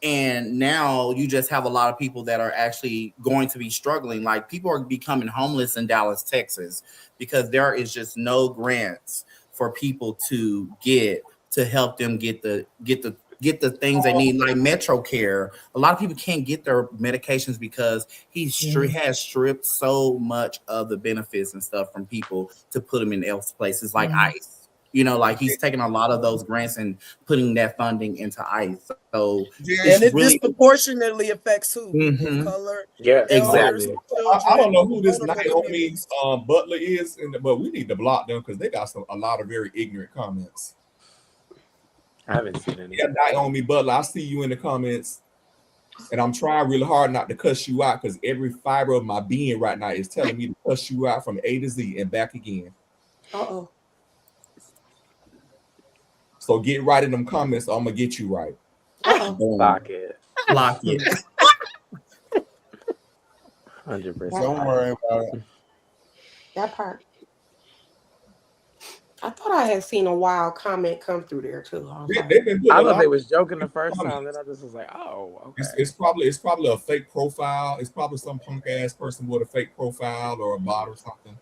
And now you just have a lot of people that are actually going to be struggling. Like people are becoming homeless in Dallas, Texas, because there is just no grants for people to get to help them get the things they need, like Metro Care. A lot of people can't get their medications because he has stripped so much of the benefits and stuff from people to put them in else places like ICE. You know, like he's taking a lot of those grants and putting that funding into ICE. So and it really disproportionately affects who? Color. Yeah, exactly. I don't know who this Naomi Butler is, but we need to block them because they got a lot of very ignorant comments. I haven't seen any. Yeah, Naomi Butler, I see you in the comments, and I'm trying really hard not to cuss you out because every fiber of my being right now is telling me to cuss you out from A to Z and back again. Uh-oh. So get right in them comments, or I'm gonna get you right. Block it. Block it. 100%. Don't worry about it. That part. I thought I had seen a wild comment come through there too. I thought they was joking the first time, then I just was like, oh, okay. It's probably a fake profile. It's probably some punk ass person with a fake profile or a bot or something.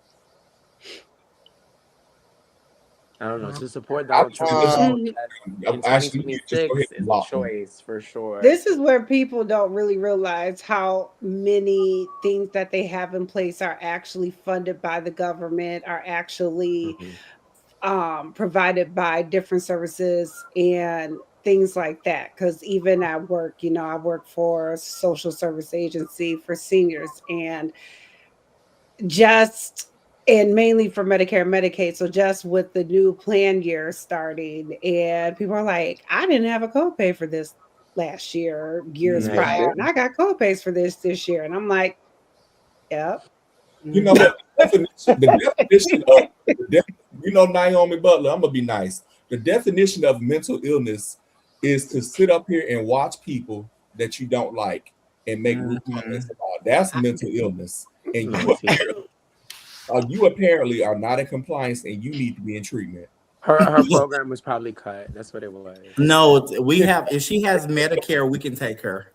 I don't know. To support Donald Trump in 2026 is a choice for sure. This is where people don't really realize how many things that they have in place are actually funded by the government, are actually provided by different services and things like that. Because even at work, I work for a social service agency for seniors, and mainly for Medicare and Medicaid. So just with the new plan year starting, and people are like, I didn't have a copay for this last year, years prior, and I got copays for this year. And I'm like, yep. You know what? The definition of, Naomi Butler, I'm going to be nice. The definition of mental illness is to sit up here and watch people that you don't like and make rude comments about. That's mental illness. And you apparently are not in compliance and you need to be in treatment. Her program was probably cut. That's what it was. No, we have. If she has Medicare, we can take her.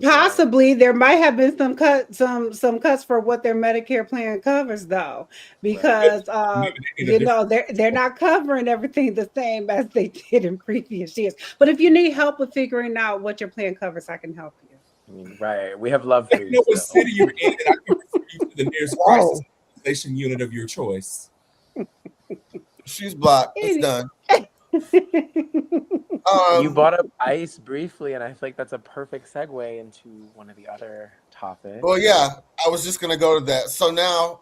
Possibly there might have been some cuts for what their Medicare plan covers, though, because they're not covering everything the same as they did in previous years. But if you need help with figuring out what your plan covers, I can help you. Right, we have love for you. Know what city you're in, and I can refer you to the nearest crisis organization unit of your choice. She's blocked. It's done. You brought up ICE briefly, and I feel like that's a perfect segue into one of the other topics. Well, yeah, I was just going to go to that. So now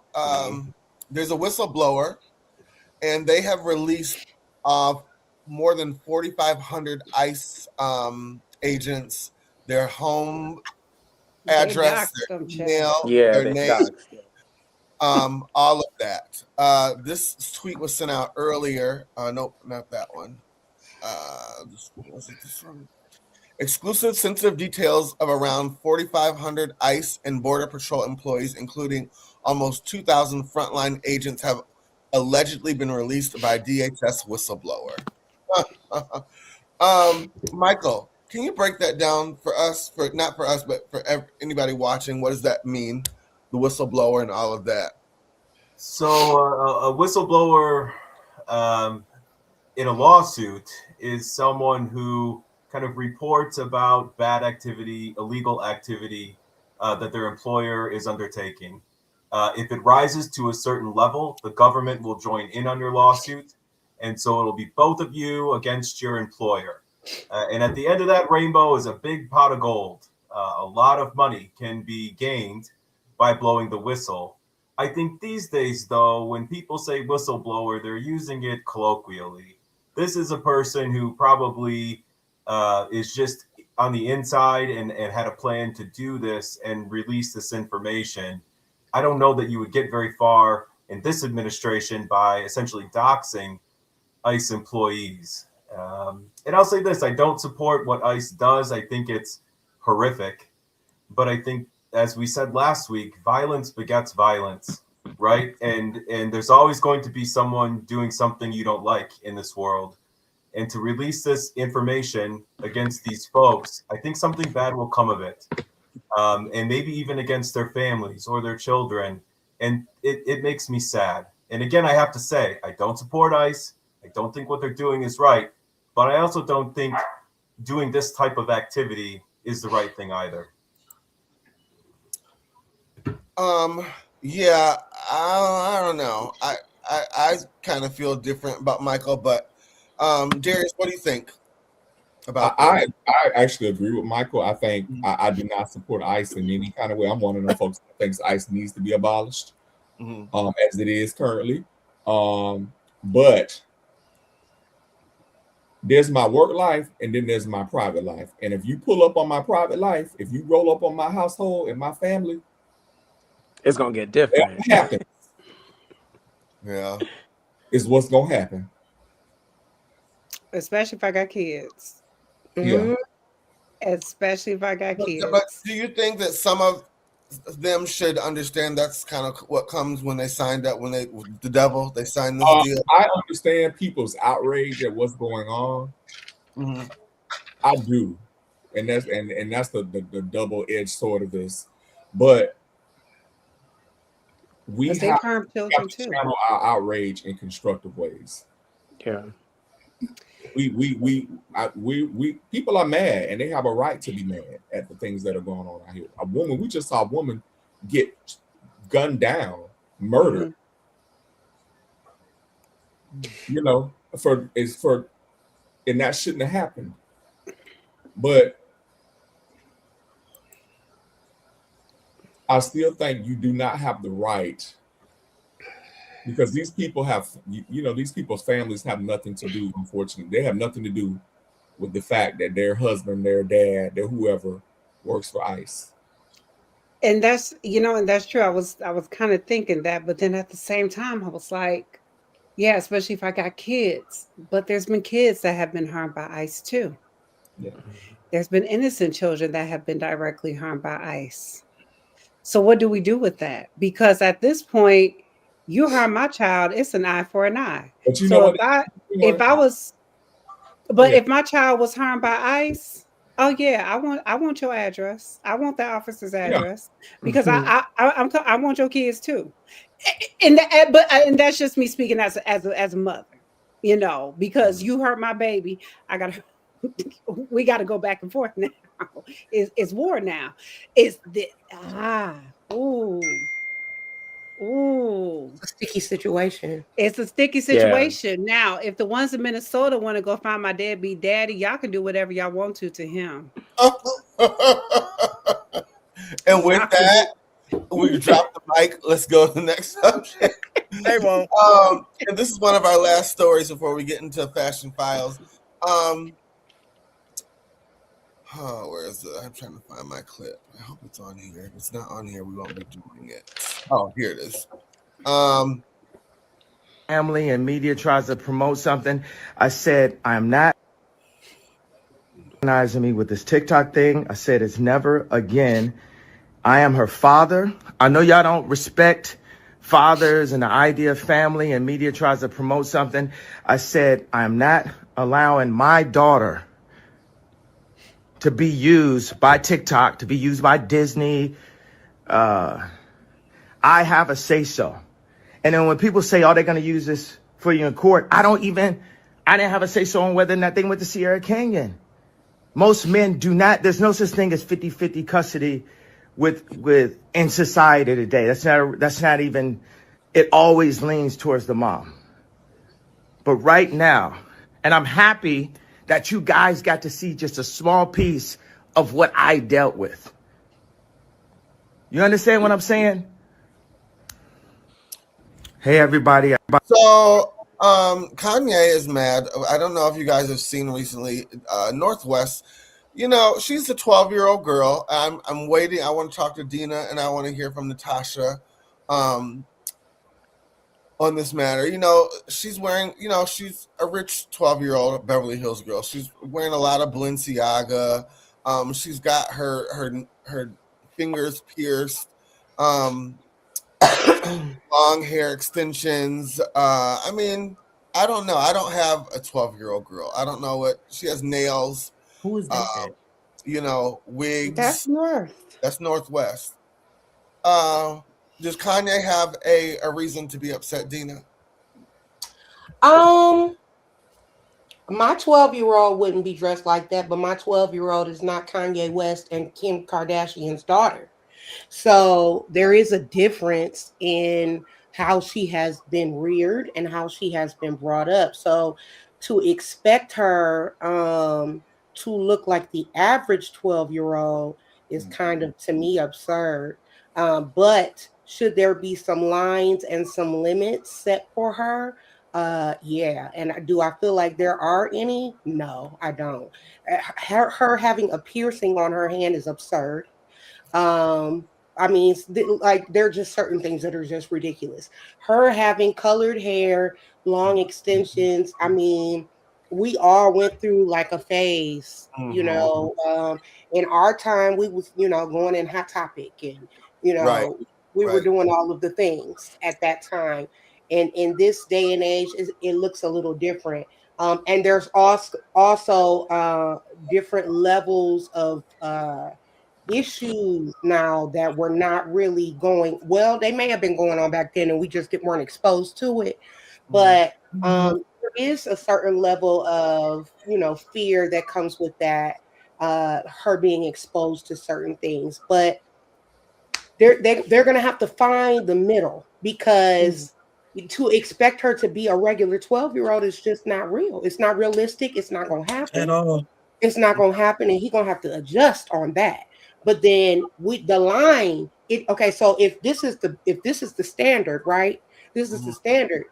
there's a whistleblower, and they have released more than 4,500 ICE agents, their home address, their email, their name, all of that. This tweet was sent out earlier. Nope, not that one. Was it this one? Exclusive sensitive details of around 4,500 ICE and Border Patrol employees, including almost 2,000 frontline agents, have allegedly been released by DHS whistleblower. Michael, can you break that down for us? For not for us, but for anybody watching, what does that mean? The whistleblower and all of that. So a whistleblower in a lawsuit is someone who kind of reports about bad activity, illegal activity that their employer is undertaking. If it rises to a certain level, the government will join in on your lawsuit. And so it'll be both of you against your employer. And at the end of that rainbow is a big pot of gold. A lot of money can be gained by blowing the whistle. I think these days, though, when people say whistleblower, they're using it colloquially. This is a person who probably is just on the inside and had a plan to do this and release this information. I don't know that you would get very far in this administration by essentially doxing ICE employees. And I'll say this, I don't support what ICE does. I think it's horrific. But I think, as we said last week, violence begets violence, right? And there's always going to be someone doing something you don't like in this world. And to release this information against these folks, I think something bad will come of it. And maybe even against their families or their children. And it makes me sad. And again, I have to say, I don't support ICE. I don't think what they're doing is right. But I also don't think doing this type of activity is the right thing either. Yeah, I don't know. I kind of feel different about Michael, but Darius, what do you think about I actually agree with Michael. I think I do not support ICE in any kind of way. I'm one of them folks that thinks ICE needs to be abolished, as it is currently. But there's my work life and then there's my private life. And if you pull up on my private life, if you roll up on my household and my family, it's gonna get different. It happens. Yeah, is what's gonna happen. Especially if I got kids. Yeah. Especially if I got kids. But do you think that some of them should understand that's kind of what comes when they signed up, when they signed this deal? I understand people's outrage at what's going on. I do. And that's the double-edged sword of this. But we have to channel our outrage in constructive ways. Yeah. We people are mad and they have a right to be mad at the things that are going on out here. We just saw a woman get gunned down, murdered. You know, and that shouldn't have happened. But I still think you do not have the right, because these people have, these people's families have nothing to do, unfortunately. They have nothing to do with the fact that their husband, their dad, their whoever works for ICE. And that's, and that's true. I was kind of thinking that, but then at the same time, I was like, yeah, especially if I got kids. But there's been kids that have been harmed by ICE too. Yeah. There's been innocent children that have been directly harmed by ICE. So what do we do with that? Because at this point, you harm my child, it's an eye for an eye. But if my child was harmed by ICE, oh yeah, I want your address. I want the officer's address, because I want your kids too. And that's just me speaking as a mother, because you hurt my baby. We gotta go back and forth now. It's war now. It's a sticky situation. It's a sticky situation. Yeah. Now, if the ones in Minnesota want to go find my deadbeat daddy, y'all can do whatever y'all want to him. And with that, we drop the mic. Let's go to the next subject. They won't. And this is one of our last stories before we get into Fashion Files. Where is it? I'm trying to find my clip. I hope it's on here. If it's not on here, we won't be doing it. Oh, here it is. Family and media tries to promote something. I said, I'm not recognizing me with this TikTok thing. I said, it's never again. I am her father. I know y'all don't respect fathers and the idea of family, and media tries to promote something. I said, I am not allowing my daughter to be used by TikTok, to be used by Disney. I have a say-so. And then when people say, oh, they're going to use this for you in court, I didn't have a say-so on whether or not they went to Sierra Canyon. Most men do not, there's no such thing as 50-50 custody with in society today. That's not even, it always leans towards the mom. But right now, and I'm happy that you guys got to see just a small piece of what I dealt with. You understand what I'm saying? Hey, everybody. So, Kanye is mad. I don't know if you guys have seen recently, Northwest, you know, she's a 12-year-old girl. I'm waiting. I want to talk to Dina and I want to hear from Natasha on this matter. You know, she's wearing, you know, she's a rich 12-year-old Beverly Hills girl. She's wearing a lot of Balenciaga. She's got her fingers pierced. Long hair extensions. I mean, I don't know. I don't have a 12-year-old girl. I don't know what she has. Nails. Who is that? You know, wigs. That's North. That's Northwest. Does Kanye have a reason to be upset, Dina? My 12-year-old wouldn't be dressed like that, but my 12-year-old is not Kanye West and Kim Kardashian's daughter. So there is a difference in how she has been reared and how she has been brought up. So to expect her to look like the average 12-year-old is kind of, to me, absurd. But should there be some lines and some limits set for her? Yeah. And do I feel like there are any? No, I don't. Her having a piercing on her hand is absurd. I mean, like there are just certain things that are just ridiculous. Her having colored hair, long extensions. I mean, we all went through like a phase, you know. In our time, we was, you know, going in Hot Topic, and you know, we were doing all of the things at that time. And in this day and age, it looks a little different. And there's also different levels of issues now that were not really going well. They may have been going on back then and we just weren't exposed to it. But there is a certain level of, you know, fear that comes with that, her being exposed to certain things. But they're going to have to find the middle, because to expect her to be a regular 12-year-old is just not real. It's not realistic. It's not going to happen at all. It's not going to happen, and he's going to have to adjust on that. But then with the line, okay. So if this is the standard, right? This is the standard.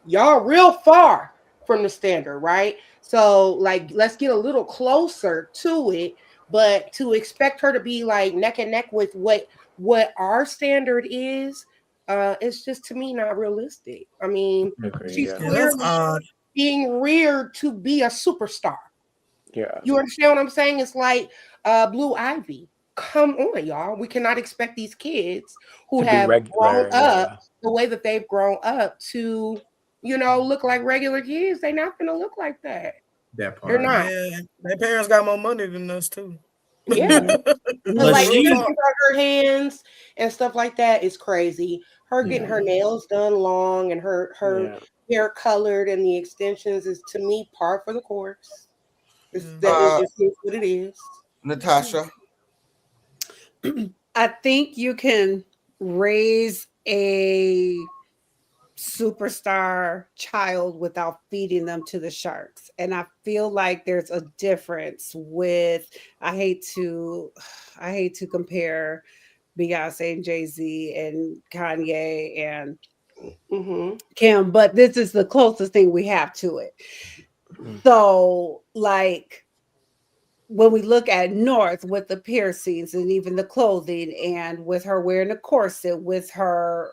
Y'all real far from the standard, right? So like, let's get a little closer to it. But to expect her to be like neck and neck with what our standard is, it's just, to me, not realistic. I mean, she's clearly being reared to be a superstar. Yeah. You understand what I'm saying? It's like Blue Ivy. Come on, y'all. We cannot expect these kids who have grown up the way that they've grown up to, you know, look like regular kids. They're not going to look like that. That part. They're not. Yeah, their parents got more money than us too. Yeah. Like her hands and stuff like that is crazy. Her getting her nails done long and her hair colored and the extensions is, to me, par for the course. That is just what it is. Natasha? I think you can raise a superstar child without feeding them to the sharks. And I feel like there's a difference with, I hate to compare Beyonce and Jay-Z and Kanye and Kim, but this is the closest thing we have to it. So, like, when we look at North with the piercings and even the clothing, and with her wearing a corset with her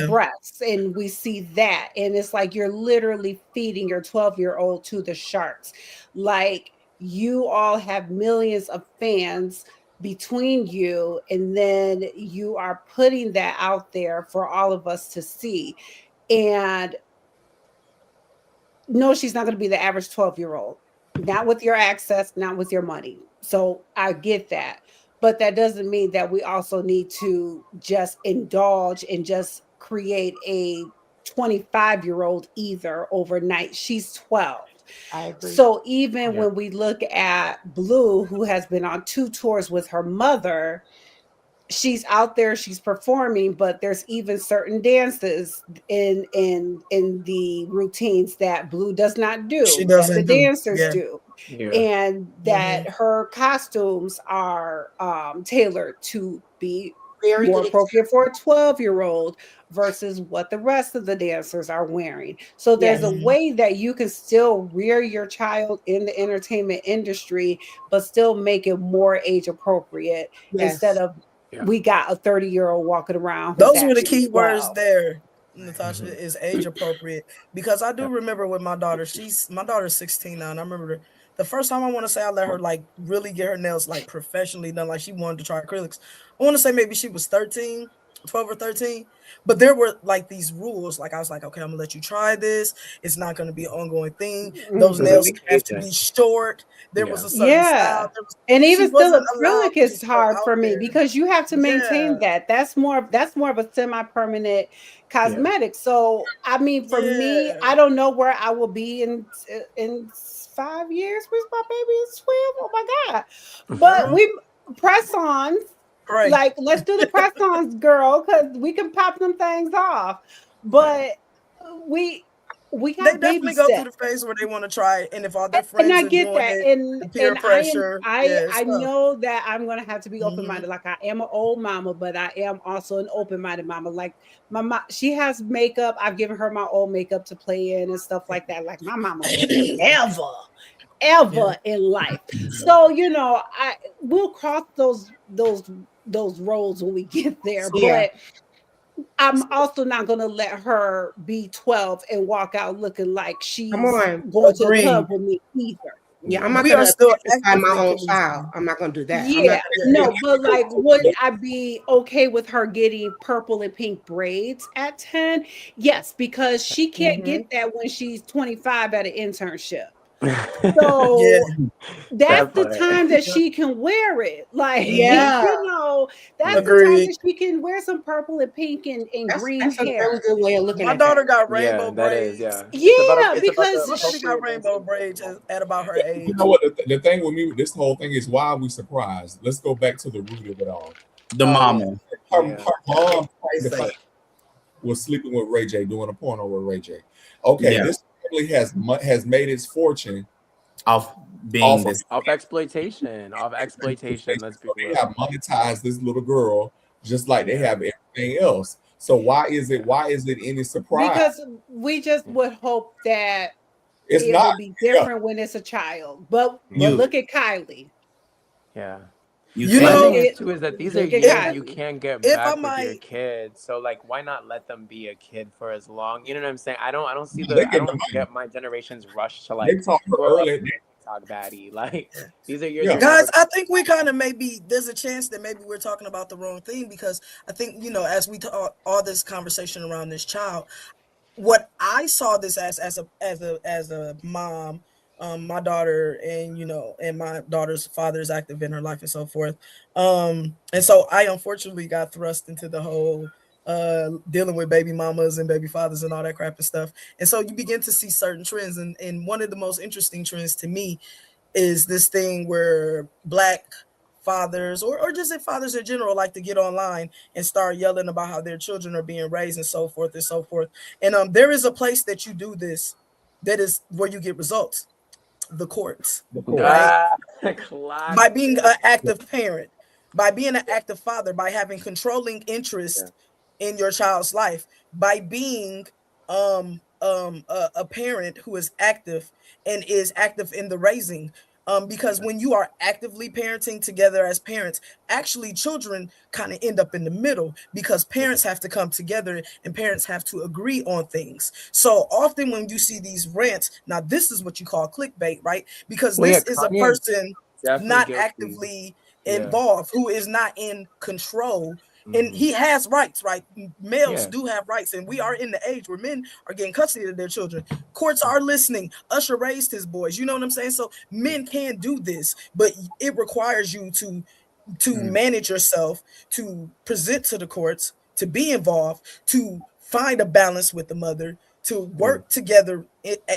breasts, and we see that, and it's like you're literally feeding your 12-year-old to the sharks. Like, you all have millions of fans between you, and then you are putting that out there for all of us to see. And no, she's not going to be the average 12-year-old. Not with your access, not with your money. So I get that. But that doesn't mean that we also need to just indulge and just create a 25-year-old either overnight. She's 12. I agree. So even when we look at Blue, who has been on 2 tours with her mother, she's out there, she's performing, but there's even certain dances in the routines that Blue does not do, that the dancers do. And that her costumes are tailored to be more appropriate for a 12-year-old versus what the rest of the dancers are wearing. So there's a way that you can still rear your child in the entertainment industry, but still make it more age appropriate instead of we got a 30-year-old walking around. Those were the key words there, Natasha, is age appropriate. Because I do remember with my daughter, my daughter's 16 now, and I remember the first time I want to say I let her like really get her nails like professionally done, like she wanted to try acrylics. I want to say maybe she was 12 or 13, but there were like these rules. Like I was like, okay, I'm gonna let you try this. It's not gonna be an ongoing thing. Those nails have to be short. There was a certain style. And even still, acrylic is hard for me because you have to maintain that. That's more of a semi-permanent cosmetic. So I mean, for me, I don't know where I will be in 5 years. Where's my baby is 12? Oh my God. But we press-ons. Right. Like, let's do the press-ons, girl, because we can pop them things off. But we got they definitely go through the phase where they want to try it, and if all their friends and I are get doing that, it, and peer pressure. I know that I'm gonna have to be open-minded. Like, I am an old mama, but I am also an open-minded mama. Like my mom, she has makeup. I've given her my old makeup to play in and stuff like that. Like my mama would ever in life. So we'll cross those roads when we get there. But I'm also not going to let her be 12 and walk out looking like she's going to the club with me either. Yeah, I'm not going to objectify my own child. I'm not going to do that. Yeah, but like, would I be okay with her getting purple and pink braids at 10? Yes, because she can't get that when she's 25 at an internship. So that's the time that she can wear it. Like, that's the time that she can wear some purple and pink and green hair. That's a really good way of looking at it. My daughter got rainbow braids. Because she got rainbow braids at about her age. You know what? The thing with me with this whole thing is, why are we surprised? Let's go back to the root of it all. The mama. Her mom was sleeping with Ray J, doing a porno with Ray J. Okay, this family has made its fortune off exploitation. Let's be real. They have monetized this little girl just like they have everything else. So why is it any surprise? Because we just would hope that it would be different when it's a child. But look at Kylie. Yeah. You know, the thing is that these are years you can't get back with your kids. So like, why not let them be a kid for as long? You know what I'm saying? I don't see I don't get my generation's rush to like talk earlier. TikTok baddie. Like, these are years. Guys, I think we kind of there's a chance that maybe we're talking about the wrong thing, because I think, as we talk all this conversation around this child, what I saw this as a mom. My daughter and my daughter's father is active in her life and so forth. And so I unfortunately got thrust into the whole dealing with baby mamas and baby fathers and all that crap and stuff. And so you begin to see certain trends. And one of the most interesting trends to me is this thing where Black fathers or just fathers in general like to get online and start yelling about how their children are being raised and so forth and so forth. And there is a place that you do this that is where you get results. The courts, right? By being an active parent, by being an active father, by having controlling interest in your child's life, by being a parent who is active and is active in the raising. Because when you are actively parenting together as parents, actually children kind of end up in the middle because parents have to come together and parents have to agree on things. So often when you see these rants, now this is what you call clickbait, right? Because Well, yeah, this is a Kanye is person definitely not guilty. actively Yeah. involved, who is not in control. And Mhm. he has rights, right? Males Yeah. do have rights, and we are in the age where men are getting custody of their children. Courts are listening. Usher raised his boys. You know what I'm saying? So men can do this, but it requires you to manage yourself, to present to the courts, to be involved, to find a balance with the mother, to work together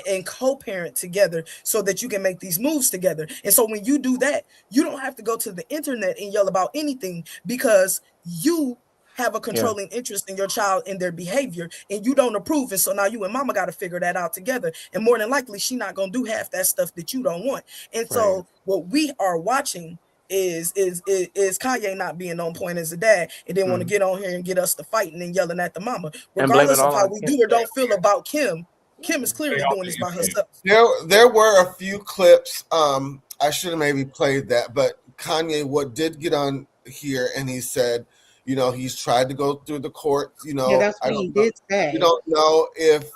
and co-parent together so that you can make these moves together. And so when you do that, you don't have to go to the internet and yell about anything because you have a controlling interest in your child and their behavior and you don't approve. And so now you and mama got to figure that out together. And more than likely, she not going to do half that stuff that you don't want. And so what we are watching is Kanye not being on point as a dad and then want to get on here and get us to fighting and yelling at the mama, regardless of how we do or don't feel about Kim. Kim is clearly doing this by herself. There were a few clips. I should have maybe played that, but Kanye what did get on here and he said, you know, he's tried to go through the courts. You know, Yeah, that's what he did say. You don't know if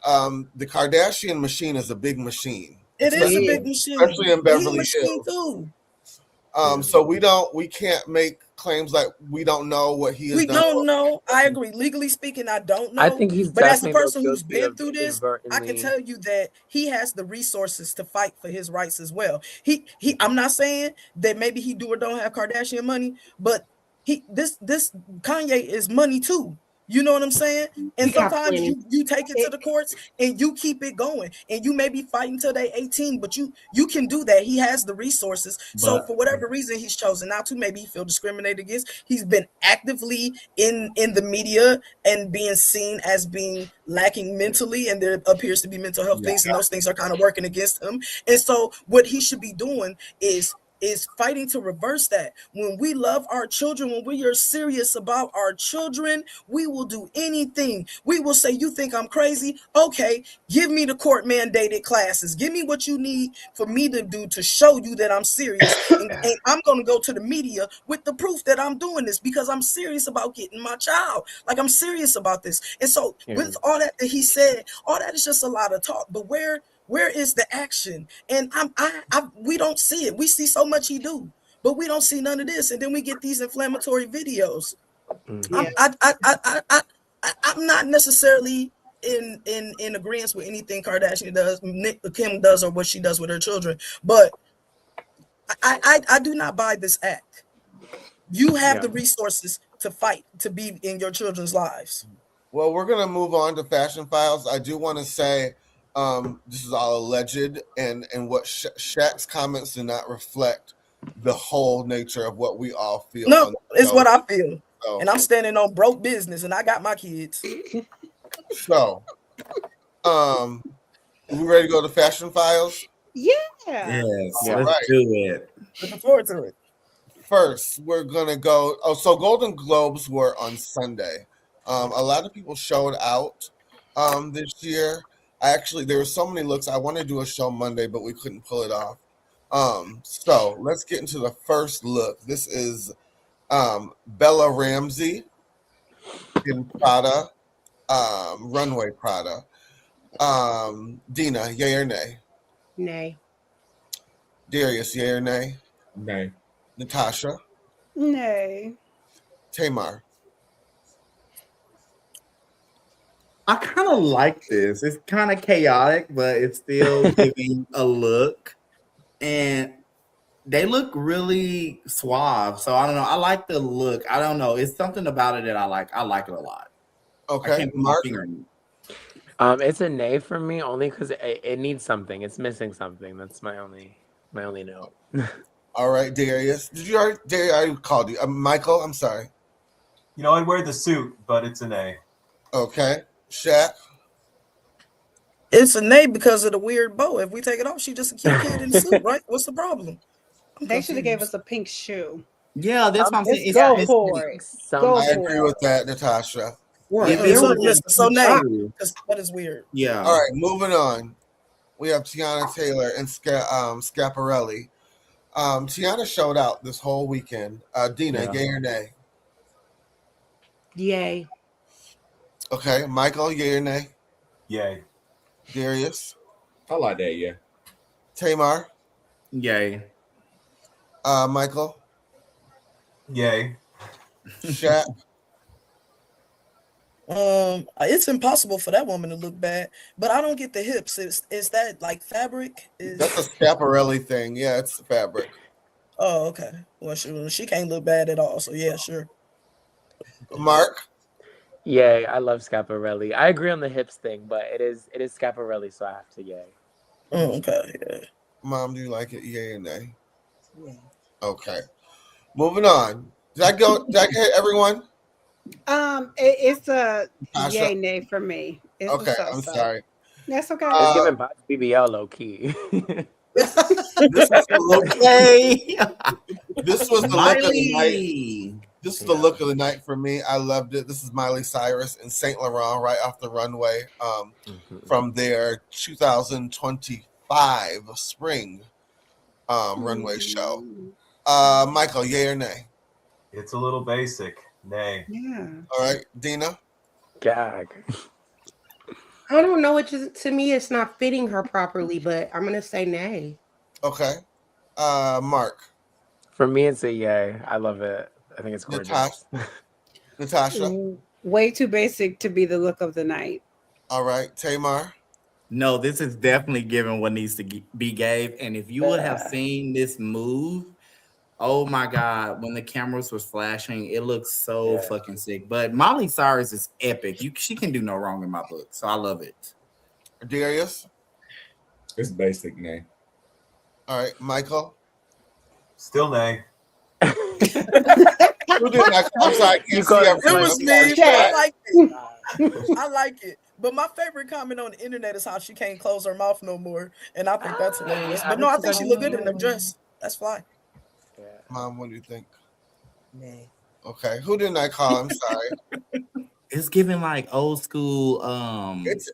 the Kardashian machine is a big machine. It is a big machine, especially in Beverly machine Hills. too. So we can't make claims like we don't know what he has we done. don't know. I agree. Legally speaking, I don't know. I think he's but as a definitely person who's guilty been of through this, I can inadvertently- tell you that he has the resources to fight for his rights as well. I'm not saying that maybe he do or don't have Kardashian money, but this Kanye is money too. You know what I'm saying? And sometimes you take it to the courts and you keep it going. And you may be fighting till they 18, but you can do that. He has the resources. So for whatever reason he's chosen not to, maybe he feel discriminated against. He's been actively in the media and being seen as being lacking mentally, and there appears to be mental health things, and those things are kind of working against him. And so what he should be doing is fighting to reverse that. When we love our children, when we are serious about our children, we will do anything. We will say, you think I'm crazy? Okay, give me the court mandated classes. Give me what you need for me to do to show you that I'm serious. and I'm going to go to the media with the proof that I'm doing this because I'm serious about getting my child. Like, I'm serious about this. And so with all that he said, all that is just a lot of talk. But where is the action? And we don't see it. We see so much he do, but we don't see none of this. And then we get these inflammatory videos. I'm not necessarily in agreement with anything Kardashian does, Kim does, or what she does with her children, but I do not buy this act. You have the resources to fight to be in your children's lives. Well, we're gonna move on to Fashion Files. I do want to say this is all alleged, and what Shaq's comments do not reflect the whole nature of what we all feel. No, it's what I feel, and I'm standing on broke business, and I got my kids. So, we ready to go to Fashion Files? Yeah. Yes, All let's right. do it. Looking forward to it. First, we're gonna go. So Golden Globes were on Sunday. A lot of people showed out this year. There were so many looks. I want to do a show Monday, but we couldn't pull it off. So let's get into the first look. This is Bella Ramsey in Prada, runway Prada. Dina, yay or nay? Nay. Darius, yay or nay? Nay. Natasha? Nay. Tamar? I kind of like this. It's kind of chaotic, but it's still giving a look. And they look really suave. So I don't know. I like the look. I don't know. It's something about it that I like. I like it a lot. Okay. I can't put my finger on it. It's a nay for me only because it needs something. It's missing something. That's my only note. All right, Darius. Darius, I called you. Michael, I'm sorry. You know, I'd wear the suit, but it's an A. Okay. Shaq? It's a nay because of the weird bow. If we take it off, she just a cute kid in the suit, right? What's the problem? They should have gave us a pink shoe. Yeah, that's what I'm saying. Go for it. I agree with that, Natasha. Yeah, So nay, because what is weird? Yeah. All right, moving on. We have Tiana Taylor and Scaparelli. Tiana showed out this whole weekend. Dina, Yeah. yay or nay? Yay. Okay, Michael, yay or nay? Yay. Darius? I like that, yeah. Tamar? Yay. Michael? Yay. Shaq? It's impossible for that woman to look bad, but I don't get the hips. Is that like fabric? That's a Scaparelli thing. Yeah, it's fabric. Oh, okay. Well, she can't look bad at all. So yeah, sure. Mark? Yay, I love Scaparelli. I agree on the hips thing, but it is Scaparelli, so I have to yay. Oh, okay. Yeah. Mom, do you like it? Yay or nay? Yeah. Okay. Moving on. Did I get everyone? It's a Tasha? yay nay for me. It's Okay, a I'm so-so. sorry. That's okay. It's giving BBL low key. This was the look. Yay. This was the look of the night. Miley. This is the look of the night for me. I loved it. This is Miley Cyrus and Saint Laurent right off the runway from their 2025 spring runway show. Michael, yay or nay? It's a little basic. Nay. Yeah. All right, Dina? Gag. I don't know. It just, to me, it's not fitting her properly, but I'm going to say nay. Okay. Mark? For me, it's a yay. I love it. I think it's gorgeous. Natasha? Way too basic to be the look of the night. All right. Tamar? No, this is definitely given what needs to be gave. And if you would have seen this move, oh my God, when the cameras was flashing, it looks so fucking sick. But Miley Cyrus is epic. She can do no wrong in my book. So I love it. Darius? It's basic, nay. All right. Michael? Still nay. Who did that? I'm sorry, I can't see everyone. It was me. I like it. I like it. But my favorite comment on the internet is how she can't close her mouth no more. And I think that's hilarious. But no, I think she looked good in the dress. That's fly. Yeah. Mom, what do you think? Nay. Okay. Who didn't I call? I'm sorry. It's giving like old school. It's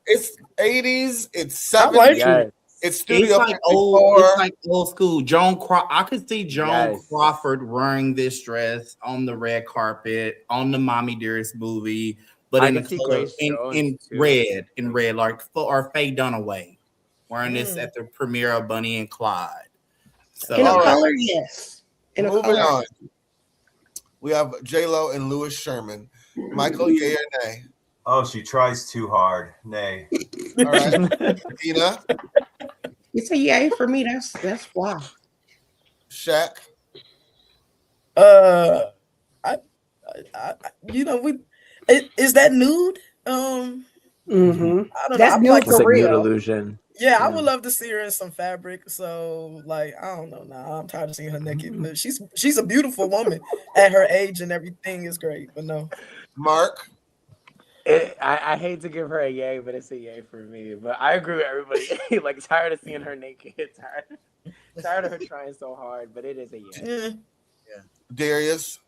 80s. It's I 70s. like Yes. It's Studio It's like 54. old. It's like old school. I could see Joan Yes. Crawford wearing this dress on the red carpet on the Mommy Dearest movie, but I in can the see color Grace Jones, in too. red, like or Faye Dunaway wearing this at the premiere of Bunny and Clyde. So In a All right. color, yes. In a Moving color. on. We have J-Lo and Louis Sherman. Michael, yay or nay? Oh, she tries too hard. Nay. All right. Tina? It's a yay for me. That's why. Shaq? I is that nude? Mm-hmm. I don't know. That's I'm new like, It's a for nude real. illusion. yeah, I would love to see her in some fabric. So, like, I don't know. Now I'm tired of seeing her naked. But she's a beautiful woman at her age, and everything is great. But no, Mark? I hate to give her a yay, but it's a yay for me. But I agree with everybody. Like, tired of seeing her naked. Tired of her trying so hard, but it is a yay. Darius?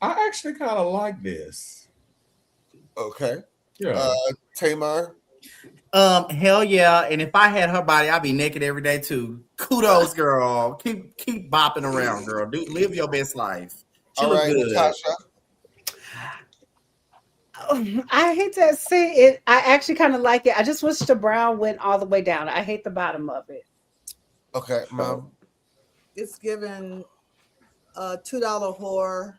I actually kind of like this. Okay. Yeah. Tamar? hell yeah. And if I had her body, I'd be naked every day too. Kudos, girl. Keep bopping around, girl. Live your best life. She All look right, good. Natasha? I hate to say it. I actually kind of like it. I just wish the brown went all the way down. I hate the bottom of it. Okay, Mom. It's given a $2 whore.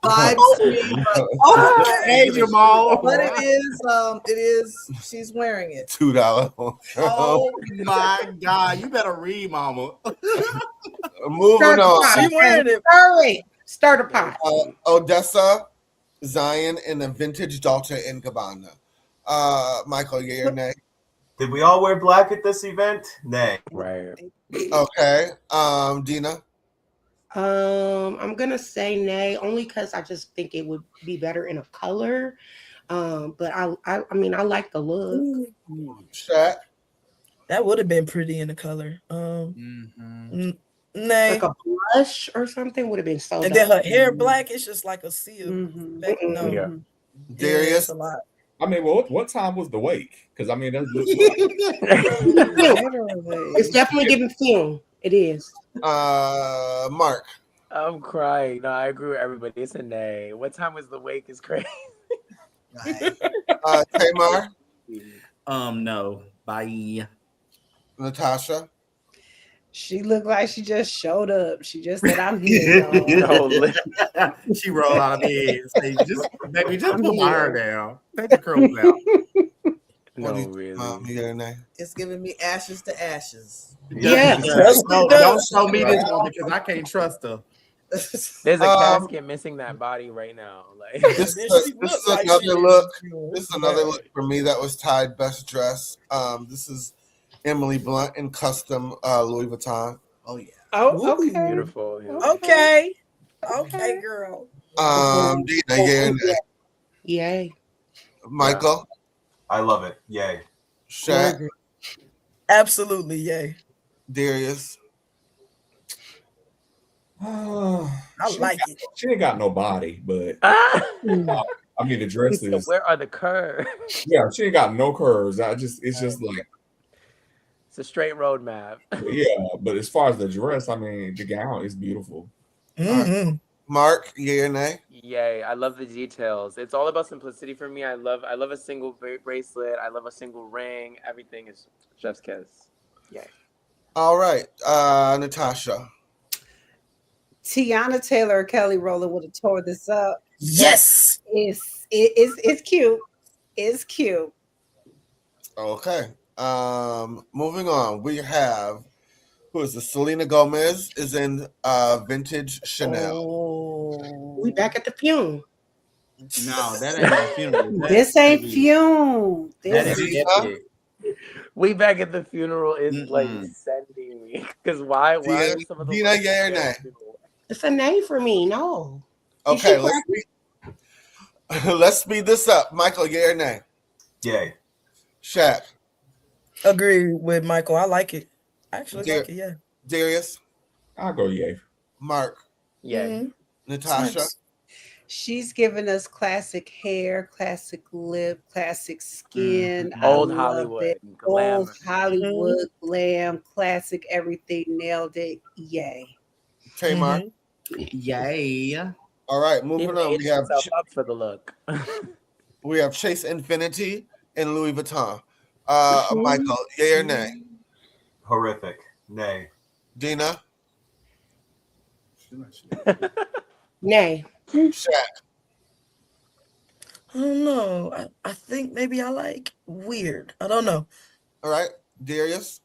Vibes to me, but, Hey, Jamal. but it is. She's wearing it. $2. Oh my God! You better read, Mama. Moving on. she wearing it. Hurry. Stir the pot. Odessa, Zion, and a vintage Dolce & Gabbana. Michael, yay or nay? Did we all wear black at this event? Nay. Right. Okay. Dina? I'm gonna say nay, only because I just think it would be better in a color. But I mean I like the look. Shaq? That would have been pretty in the color. Nay. Like a blush or something would have been so And then her dope. hair black, it's just like a sea of Mhm. no. Yeah. Yeah, Darius. it's a lot. I mean, well, what time was the wake? Because I mean, that's Literally. It's definitely giving film. It is. Mark. I'm crying. No, I agree with everybody. It's a nay. What time was the wake is crazy. Tamar. No. Bye. Natasha. She looked like she just showed up. She just said, "I'm here, y'all." No, She rolled out of bed and say, just I'm put my hair here. down. Take the curls out. no, You really. get a name? It's giving me ashes to ashes. Yeah. Don't show me this one because I can't trust her. There's a casket missing that body right now. Like This is another look. This is another look for me that was tied best dress. This is Emily Blunt in custom Louis Vuitton. Oh yeah. Oh, okay. beautiful. Yeah. Okay, girl. Dina, yeah, Yay. Michael, I love it. Yay. Shaq, Absolutely, yay. Darius. I like it. She ain't got no body, but Ah! I mean, the dress So is. where are the curves? Yeah, she ain't got no curves. It's just like. It's a straight road map. Yeah, but as far as the dress, I mean, the gown is beautiful. Mm-hmm. Mark, yay or nay? Yay! I love the details. It's all about simplicity for me. I love a single bracelet. I love a single ring. Everything is chef's kiss. Yay! All right, Natasha. Tiana Taylor or Kelly Rowland would have tore this up. Yes. It's cute. It's cute. Okay. Moving on, we have who is this? Selena Gomez is in vintage Chanel. Oh. We back at the fume. No, that ain't no funeral. This ain't fume. That This is is epic. We back at the funeral is like sending me because why are some of the Dina, yay or nay? It's a nay for me. No. Okay, let's speed this up. Michael, yay or nay? Yay. Shaq. Agree with Michael. I like it. I actually like it, yeah. Darius. I'll go yay. Mark. Yay. Natasha. She's given us classic hair, classic lip, classic skin. I Old love Hollywood, it. glamour. Old Hollywood, glam, classic, everything. Nailed it. Yay. Tamar. Yay. All right, moving on. We have up for the look. we have Chase Infinity and Louis Vuitton. Michael, yay or nay? Horrific. Nay. Dina. Nay. Shaq. I don't know. I think maybe I like weird. I don't know. All right, Darius.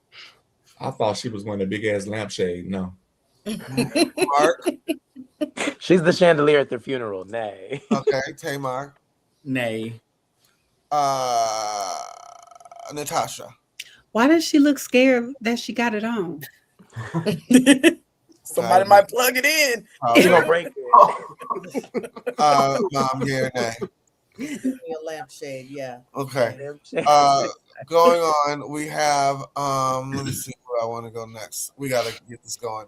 I thought she was wearing a big ass lampshade. No. Mark. She's the chandelier at the funeral. Nay. Okay, Tamar. Nay. Natasha. Why does she look scared that she got it on? Somebody might plug it in. She gonna break it. Mom, yay or nay? A lampshade, yeah. Okay. Going on, we have let me see where I want to go next. We gotta get this going.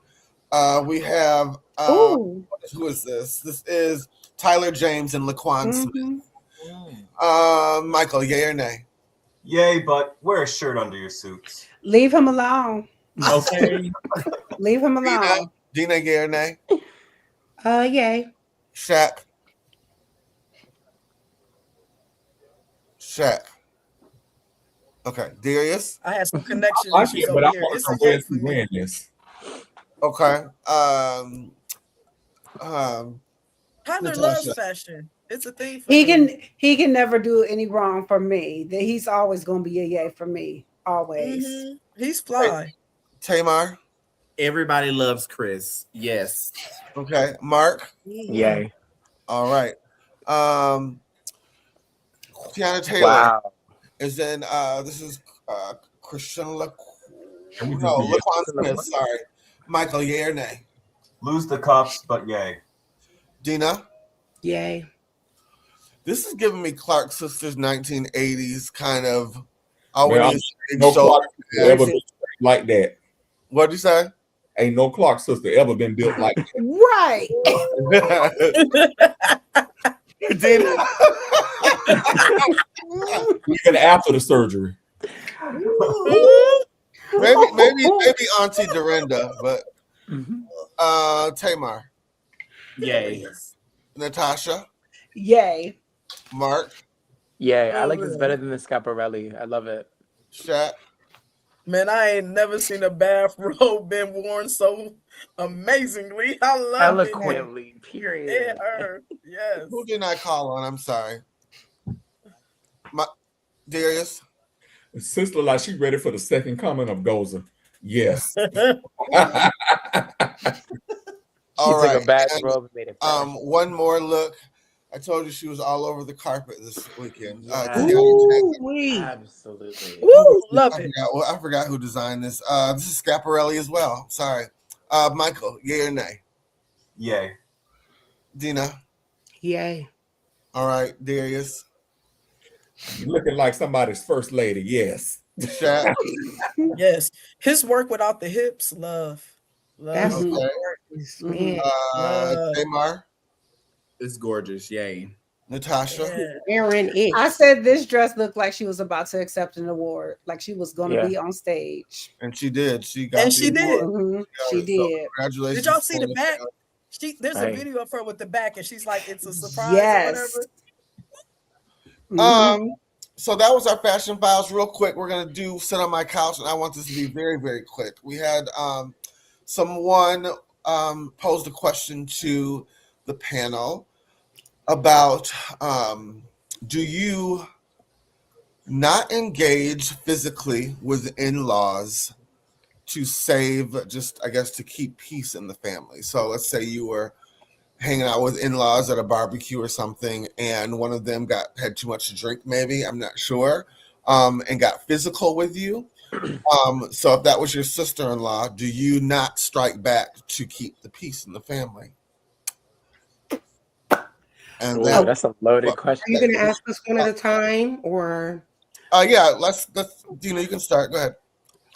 We have who is this? This is Tyler James and Laquan Smith. Michael, yay or nay? Yay, but wear a shirt under your suits. Leave him alone. Okay. Leave him alone. Dina, yay or nay? Yay. Shaq. Okay, Darius. I had some connections. I like it, but I want some way to win this. Okay. Tyler loves fashion. It's a thing for He can never do any wrong for me. That he's always gonna be a yay for me. Always. He's fly. Tamar. Everybody loves Chris. Yes. Okay. Mark. Yay. All right. Tiana Taylor is in this is Christian Laquan Smith, sorry. Michael, yay or nay? Lose the cups, but yay. Dina? Yay. This is giving me Clark Sisters 1980s kind of No Clark ever like that. What'd you say? Ain't no Clark sister ever been built like that. Right. Even after the surgery. maybe Auntie Dorinda, but Tamar. Yay. Natasha. Yay. Mark. Yay. I like this better than the Scaparelli. I love it. Shat. Man, I ain't never seen a bathrobe been worn so amazingly. I love eloquently. Period. It her. Yes. Who did I call on? I'm sorry. Darius. Sister, like she ready for the second coming of Goza. Yes. All right. Took a bathrobe and made it. One more look. I told you she was all over the carpet this weekend. Absolutely. Woo, love it. I forgot who designed this. This is Scaparelli as well. Sorry. Michael, yay or nay? Yay. Dina? Yay. All right. Darius? You're looking like somebody's first lady. Yes. Shat? Yes. His work without the hips, love. That's Okay. gorgeous, man. Tamar? It's gorgeous. Yay. Natasha? Wearing it. I said this dress looked like she was about to accept an award, like she was going to be on stage. And she did. She got And she did. Mm-hmm. She So did. congratulations. Did y'all see the for back? There's a Right. video of her with the back, and she's like, it's a surprise Yes. or whatever. So that was our fashion files. Real quick, we're gonna do sit on my couch, and I want this to be very, very quick. We had someone posed a question to the panel about do you not engage physically with in-laws to save, just I guess to keep peace in the family. So let's say you were hanging out with in-laws at a barbecue or something, and one of them had too much to drink, maybe, I'm not sure, and got physical with you. So if that was your sister-in-law, do you not strike back to keep the peace in the family? And that's a loaded question. Are you going to ask us one at a time, or? Yeah, let's Dina, you can start. Go ahead.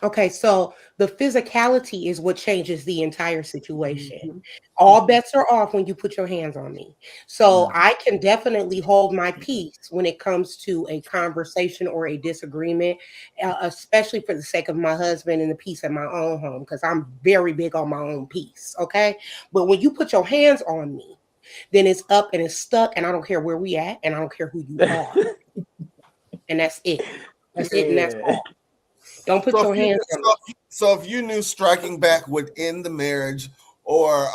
Okay, so the physicality is what changes the entire situation. All bets are off when you put your hands on me. So I can definitely hold my peace when it comes to a conversation or a disagreement, especially for the sake of my husband and the peace of my own home, because I'm very big on my own peace, okay? But when you put your hands on me, then it's up and it's stuck, and I don't care where we at, and I don't care who you are. And that's it. That's it, and that's all. Don't put your hands on me. So if you knew striking back would end the marriage or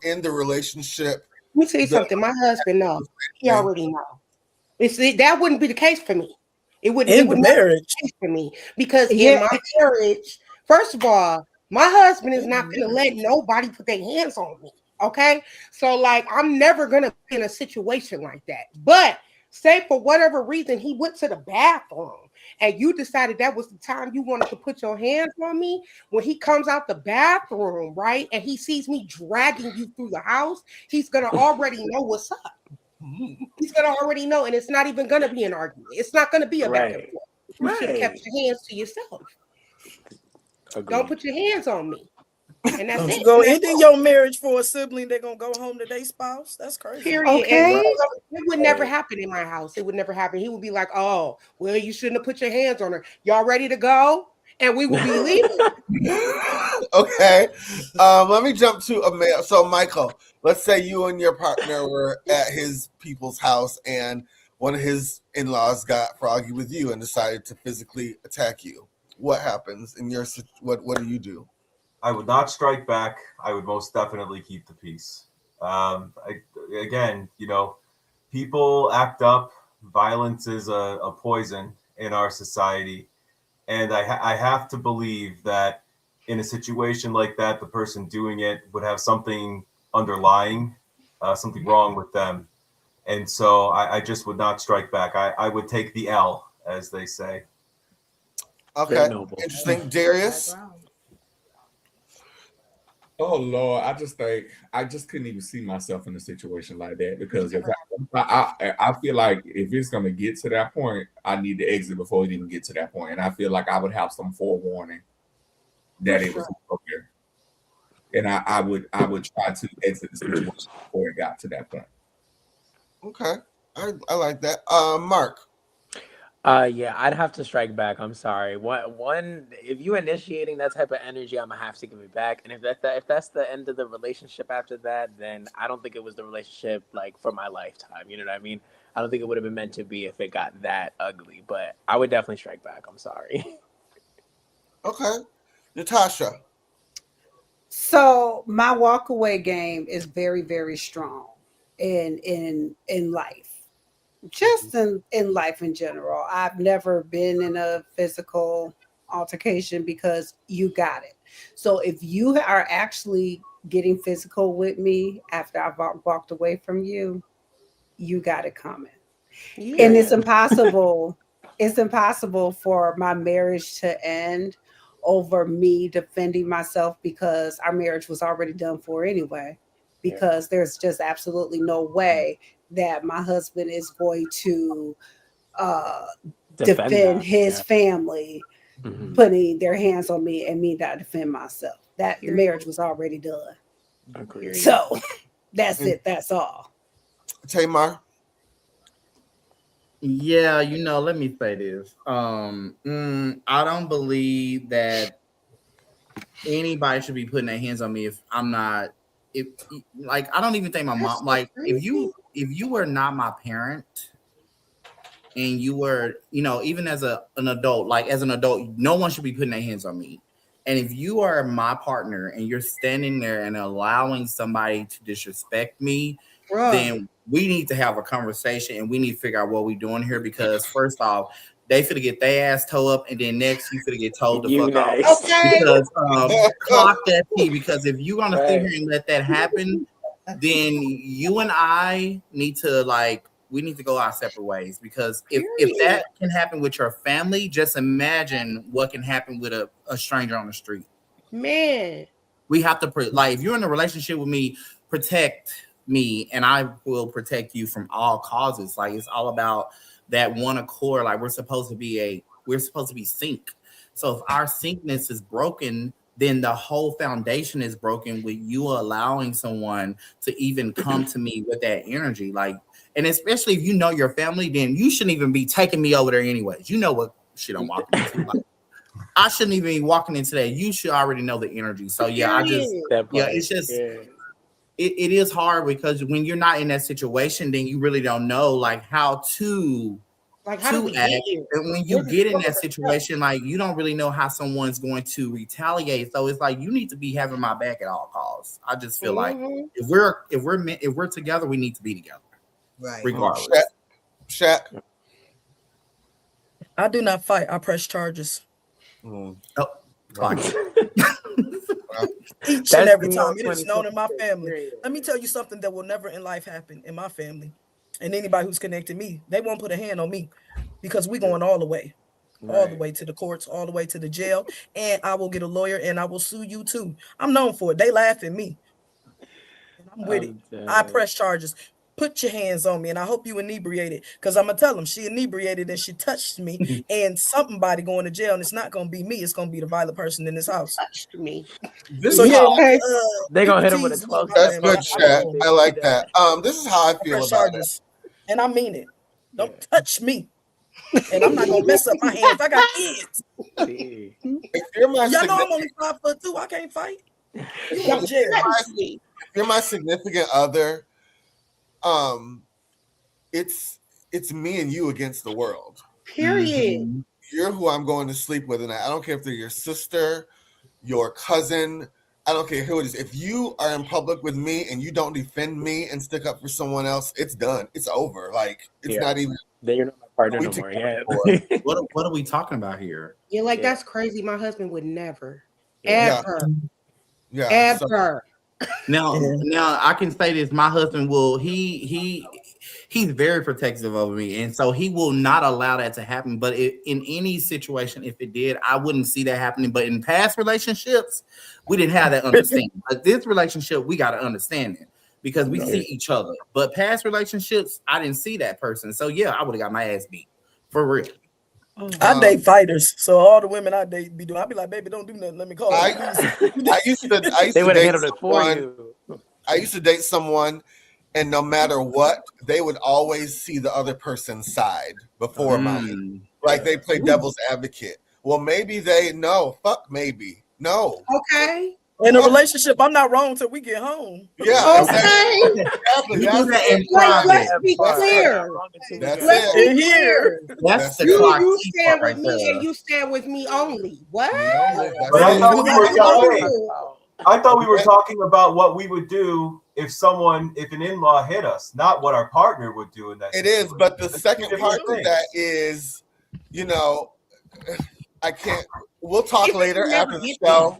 end the relationship. Let me tell you something. My husband knows. He already knows. That wouldn't be the case for me. It wouldn't be the case for me. Because in my marriage, first of all, my husband is not going to let nobody put their hands on me. Okay? So, like, I'm never going to be in a situation like that. But say for whatever reason, he went to the bathroom and you decided that was the time you wanted to put your hands on me. When he comes out the bathroom, right, and he sees me dragging you through the house, he's going to already know what's up. He's going to already know, and it's not even going to be an argument. It's not going to be a back and forth. You should have kept your hands to yourself. Don't put your hands on me. And that's it. You go ending your marriage for a sibling, they're gonna go home to their spouse. That's crazy. Period. Okay. It would never happen in my house. It would never happen. He would be like, "Oh, well, you shouldn't have put your hands on her. Y'all ready to go?" And we would be leaving. Okay. Let me jump to a male. So, Michael, let's say you and your partner were at his people's house, and one of his in-laws got froggy with you and decided to physically attack you. What happens in your? What do you do? I would not strike back. I would most definitely keep the peace. Again, people act up. Violence is a poison in our society. And I have to believe that in a situation like that, the person doing it would have something underlying, something wrong with them. And so I just would not strike back. I would take the L, as they say. Okay, interesting. Darius? Oh Lord, I just couldn't even see myself in a situation like that, because I feel like if it's gonna get to that point, I need to exit before it even get to that point. And I feel like I would have some forewarning that it was okay. and I would try to exit the situation before it got to that point. Okay, I like that. Mark. Yeah, I'd have to strike back. I'm sorry. One, if you initiating that type of energy, I'm gonna have to give it back. And if that's the end of the relationship after that, then I don't think it was the relationship like for my lifetime. You know what I mean? I don't think it would have been meant to be if it got that ugly. But I would definitely strike back. I'm sorry. Okay, Natasha. So my walkaway game is very, very strong in life. Just in life in general. I've never been in a physical altercation because you got it. So if you are actually getting physical with me after I've walked away from you, you got it coming. Yeah. And it's impossible for my marriage to end over me defending myself because our marriage was already done for anyway. Because there's just absolutely no way that my husband is going to defend his family putting their hands on me and me not defend myself. That the marriage was already done. Agreed. So that's it. That's all. Tamar. Yeah, let me say this. I don't believe that anybody should be putting their hands on me if I'm not. If like, I don't even think my mom. Like, if you were not my parent, and you were, even as an adult, like as an adult, no one should be putting their hands on me. And if you are my partner and you're standing there and allowing somebody to disrespect me, then we need to have a conversation and we need to figure out what we're doing here. Because first off, they finna get their ass toe up, and then next you finna get told to fuck off. Okay. Because clock that T. Because if you're gonna sit here and let that happen, then you and I need to we need to go our separate ways. Because if that can happen with your family, just imagine what can happen with a stranger on the street. Man, we have to if you're in a relationship with me, protect me, and I will protect you from all causes. Like, it's all about that one accord. Like, we're supposed to be sync. So if our syncness is broken, then the whole foundation is broken with you allowing someone to even come to me with that energy. Like, and especially if you know your family, then you shouldn't even be taking me over there anyways. You know what shit I'm walking into. Like, I shouldn't even be walking into that. You should already know the energy. So yeah, it's just it is hard because when you're not in that situation, then you really don't know how to how do we act. get here? And when you get in that situation, you don't really know how someone's going to retaliate. So it's you need to be having my back at all costs. I just feel like if we're together, we need to be together. Right. Regardless. Shaq. I do not fight. I press charges. Each and every time. It is known in my family. Let me tell you something that will never in life happen in my family. And anybody who's connected me, they won't put a hand on me because we're going all the way. All the way to the courts, all the way to the jail. And I will get a lawyer and I will sue you too. I'm known for it. They laugh at me. And I'm with it. I press charges. Put your hands on me, and I hope you inebriated, because I'm gonna tell them she inebriated and she touched me, and somebody going to jail, and it's not gonna be me. It's gonna be the violent person in this house. Touched me. So yeah, they're gonna hit him with a 12. That's good, Shaq. I like that. This is how I feel about it, and I mean it. Don't touch me, and I'm not gonna mess up my hands. I got kids. If you're my Y'all know I'm only 5'2". I can't fight. You go to jail. If you're my significant other, it's me and you against the world. Period. You're who I'm going to sleep with, and I don't care if they're your sister, your cousin. I don't care who it is. If you are in public with me and you don't defend me and stick up for someone else, it's done. It's over. It's not even. Then you're not my partner no more. Yeah. What are we talking about here? Yeah, that's crazy. My husband would never, ever, ever. Now I can say this: my husband will. He's very protective over me, and so he will not allow that to happen. But in any situation, if it did, I wouldn't see that happening. But in past relationships, we didn't have that understanding. But this relationship, we got to understand it because we see each other. But past relationships, I didn't see that person. So yeah, I would have got my ass beat for real. I date fighters, so all the women I date be doing. I be like, baby, don't do nothing. Let me call I used to They would have date handled it for someone. you. I used to date someone, and no matter what, they would always see the other person's side before mine. Like they play devil's advocate. Well, maybe maybe no. Okay. In a relationship, I'm not wrong till we get home. Yeah, Okay. exactly. You That's do that it. in private. Let's be clear. That's Let's it. be clear. That's the You Clark stand right with me there. and you stand with me only. What? But I thought we were talking. Oh. I thought we were talking about what we would do if an in-law hit us, not what our partner would do in that. It is, but the second part to things. that is, I can't. We'll talk later after the show.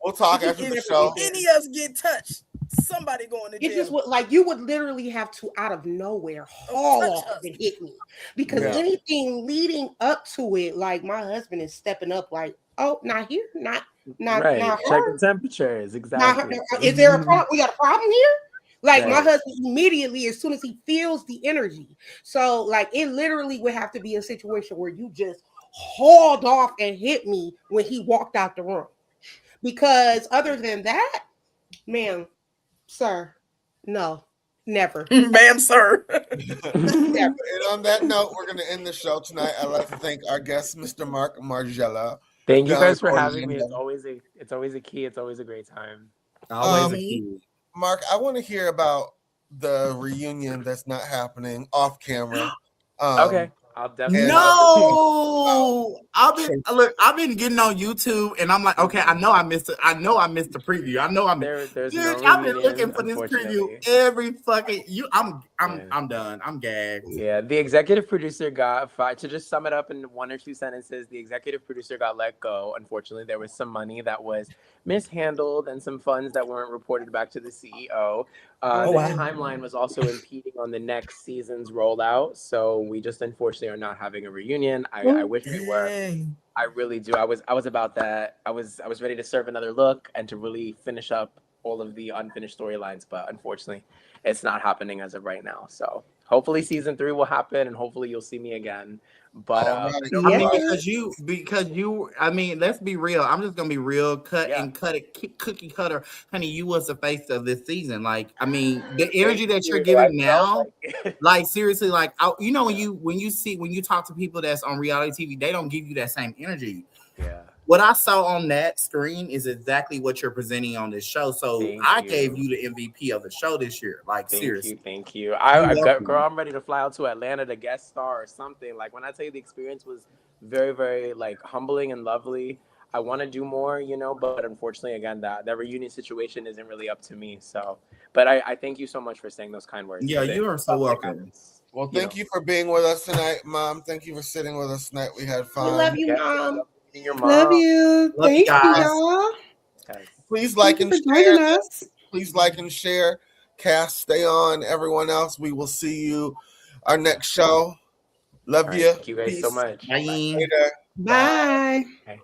We'll talk after the show. If any of us get touched, somebody going to jail. It just would you would literally have to out of nowhere haul off and hit me because anything leading up to it, like my husband is stepping up, like, oh, not here, not Right. Checking temperatures. Exactly. Is there a problem? We got a problem here? Like my husband immediately, as soon as he feels the energy. So like it literally would have to be a situation where you just hauled off and hit me when he walked out the room. Because other than that, ma'am, sir, no, never. Ma'am, sir. And on that note, we're going to end the show tonight. I'd like to thank our guest, Mr. Mark Margella. Thank you guys for having me. It's always a key. It's always a great time. Always a key. Mark, I want to hear about the reunion that's not happening off camera. Okay. I'll definitely. No, I've been getting on YouTube, and I'm like, okay, I know I missed the preview. I know I've been looking for this preview every fucking I'm done. I'm gagged. Yeah, the executive producer got fired. To just sum it up in one or two sentences, the executive producer got let go. Unfortunately, there was some money that was mishandled and some funds that weren't reported back to the CEO. The timeline was also impeding on the next season's rollout, so we just unfortunately are not having a reunion. I wish we were. I really do. I was about that. I was ready to serve another look and to really finish up all of the unfinished storylines, but unfortunately, it's not happening as of right now. So hopefully season 3 will happen, and hopefully you'll see me again. But because you, I mean, let's be real. I'm just gonna be real, cookie cutter, honey. You was the face of this season. Like, I mean, the energy that you're giving now, like seriously, like when you talk to people that's on reality TV, they don't give you that same energy. Yeah. What I saw on that screen is exactly what you're presenting on this show. So I gave you the MVP of the show this year. Like, seriously. Thank you. Girl, I'm ready to fly out to Atlanta to guest star or something. Like, when I tell you the experience was very, very, like, humbling and lovely. I want to do more, but unfortunately, again, that reunion situation isn't really up to me. So, but I thank you so much for saying those kind words. Yeah, you are so welcome. Well, thank you for being with us tonight, Mom. Thank you for sitting with us tonight. We had fun. We love you, Mom. Your mom. Love you. Thank you, y'all. Please like and share. Please like and share. Cass, stay on. Everyone else, we will see you our next show. Love you. Thank you guys so much. Bye. Later. Bye. Bye.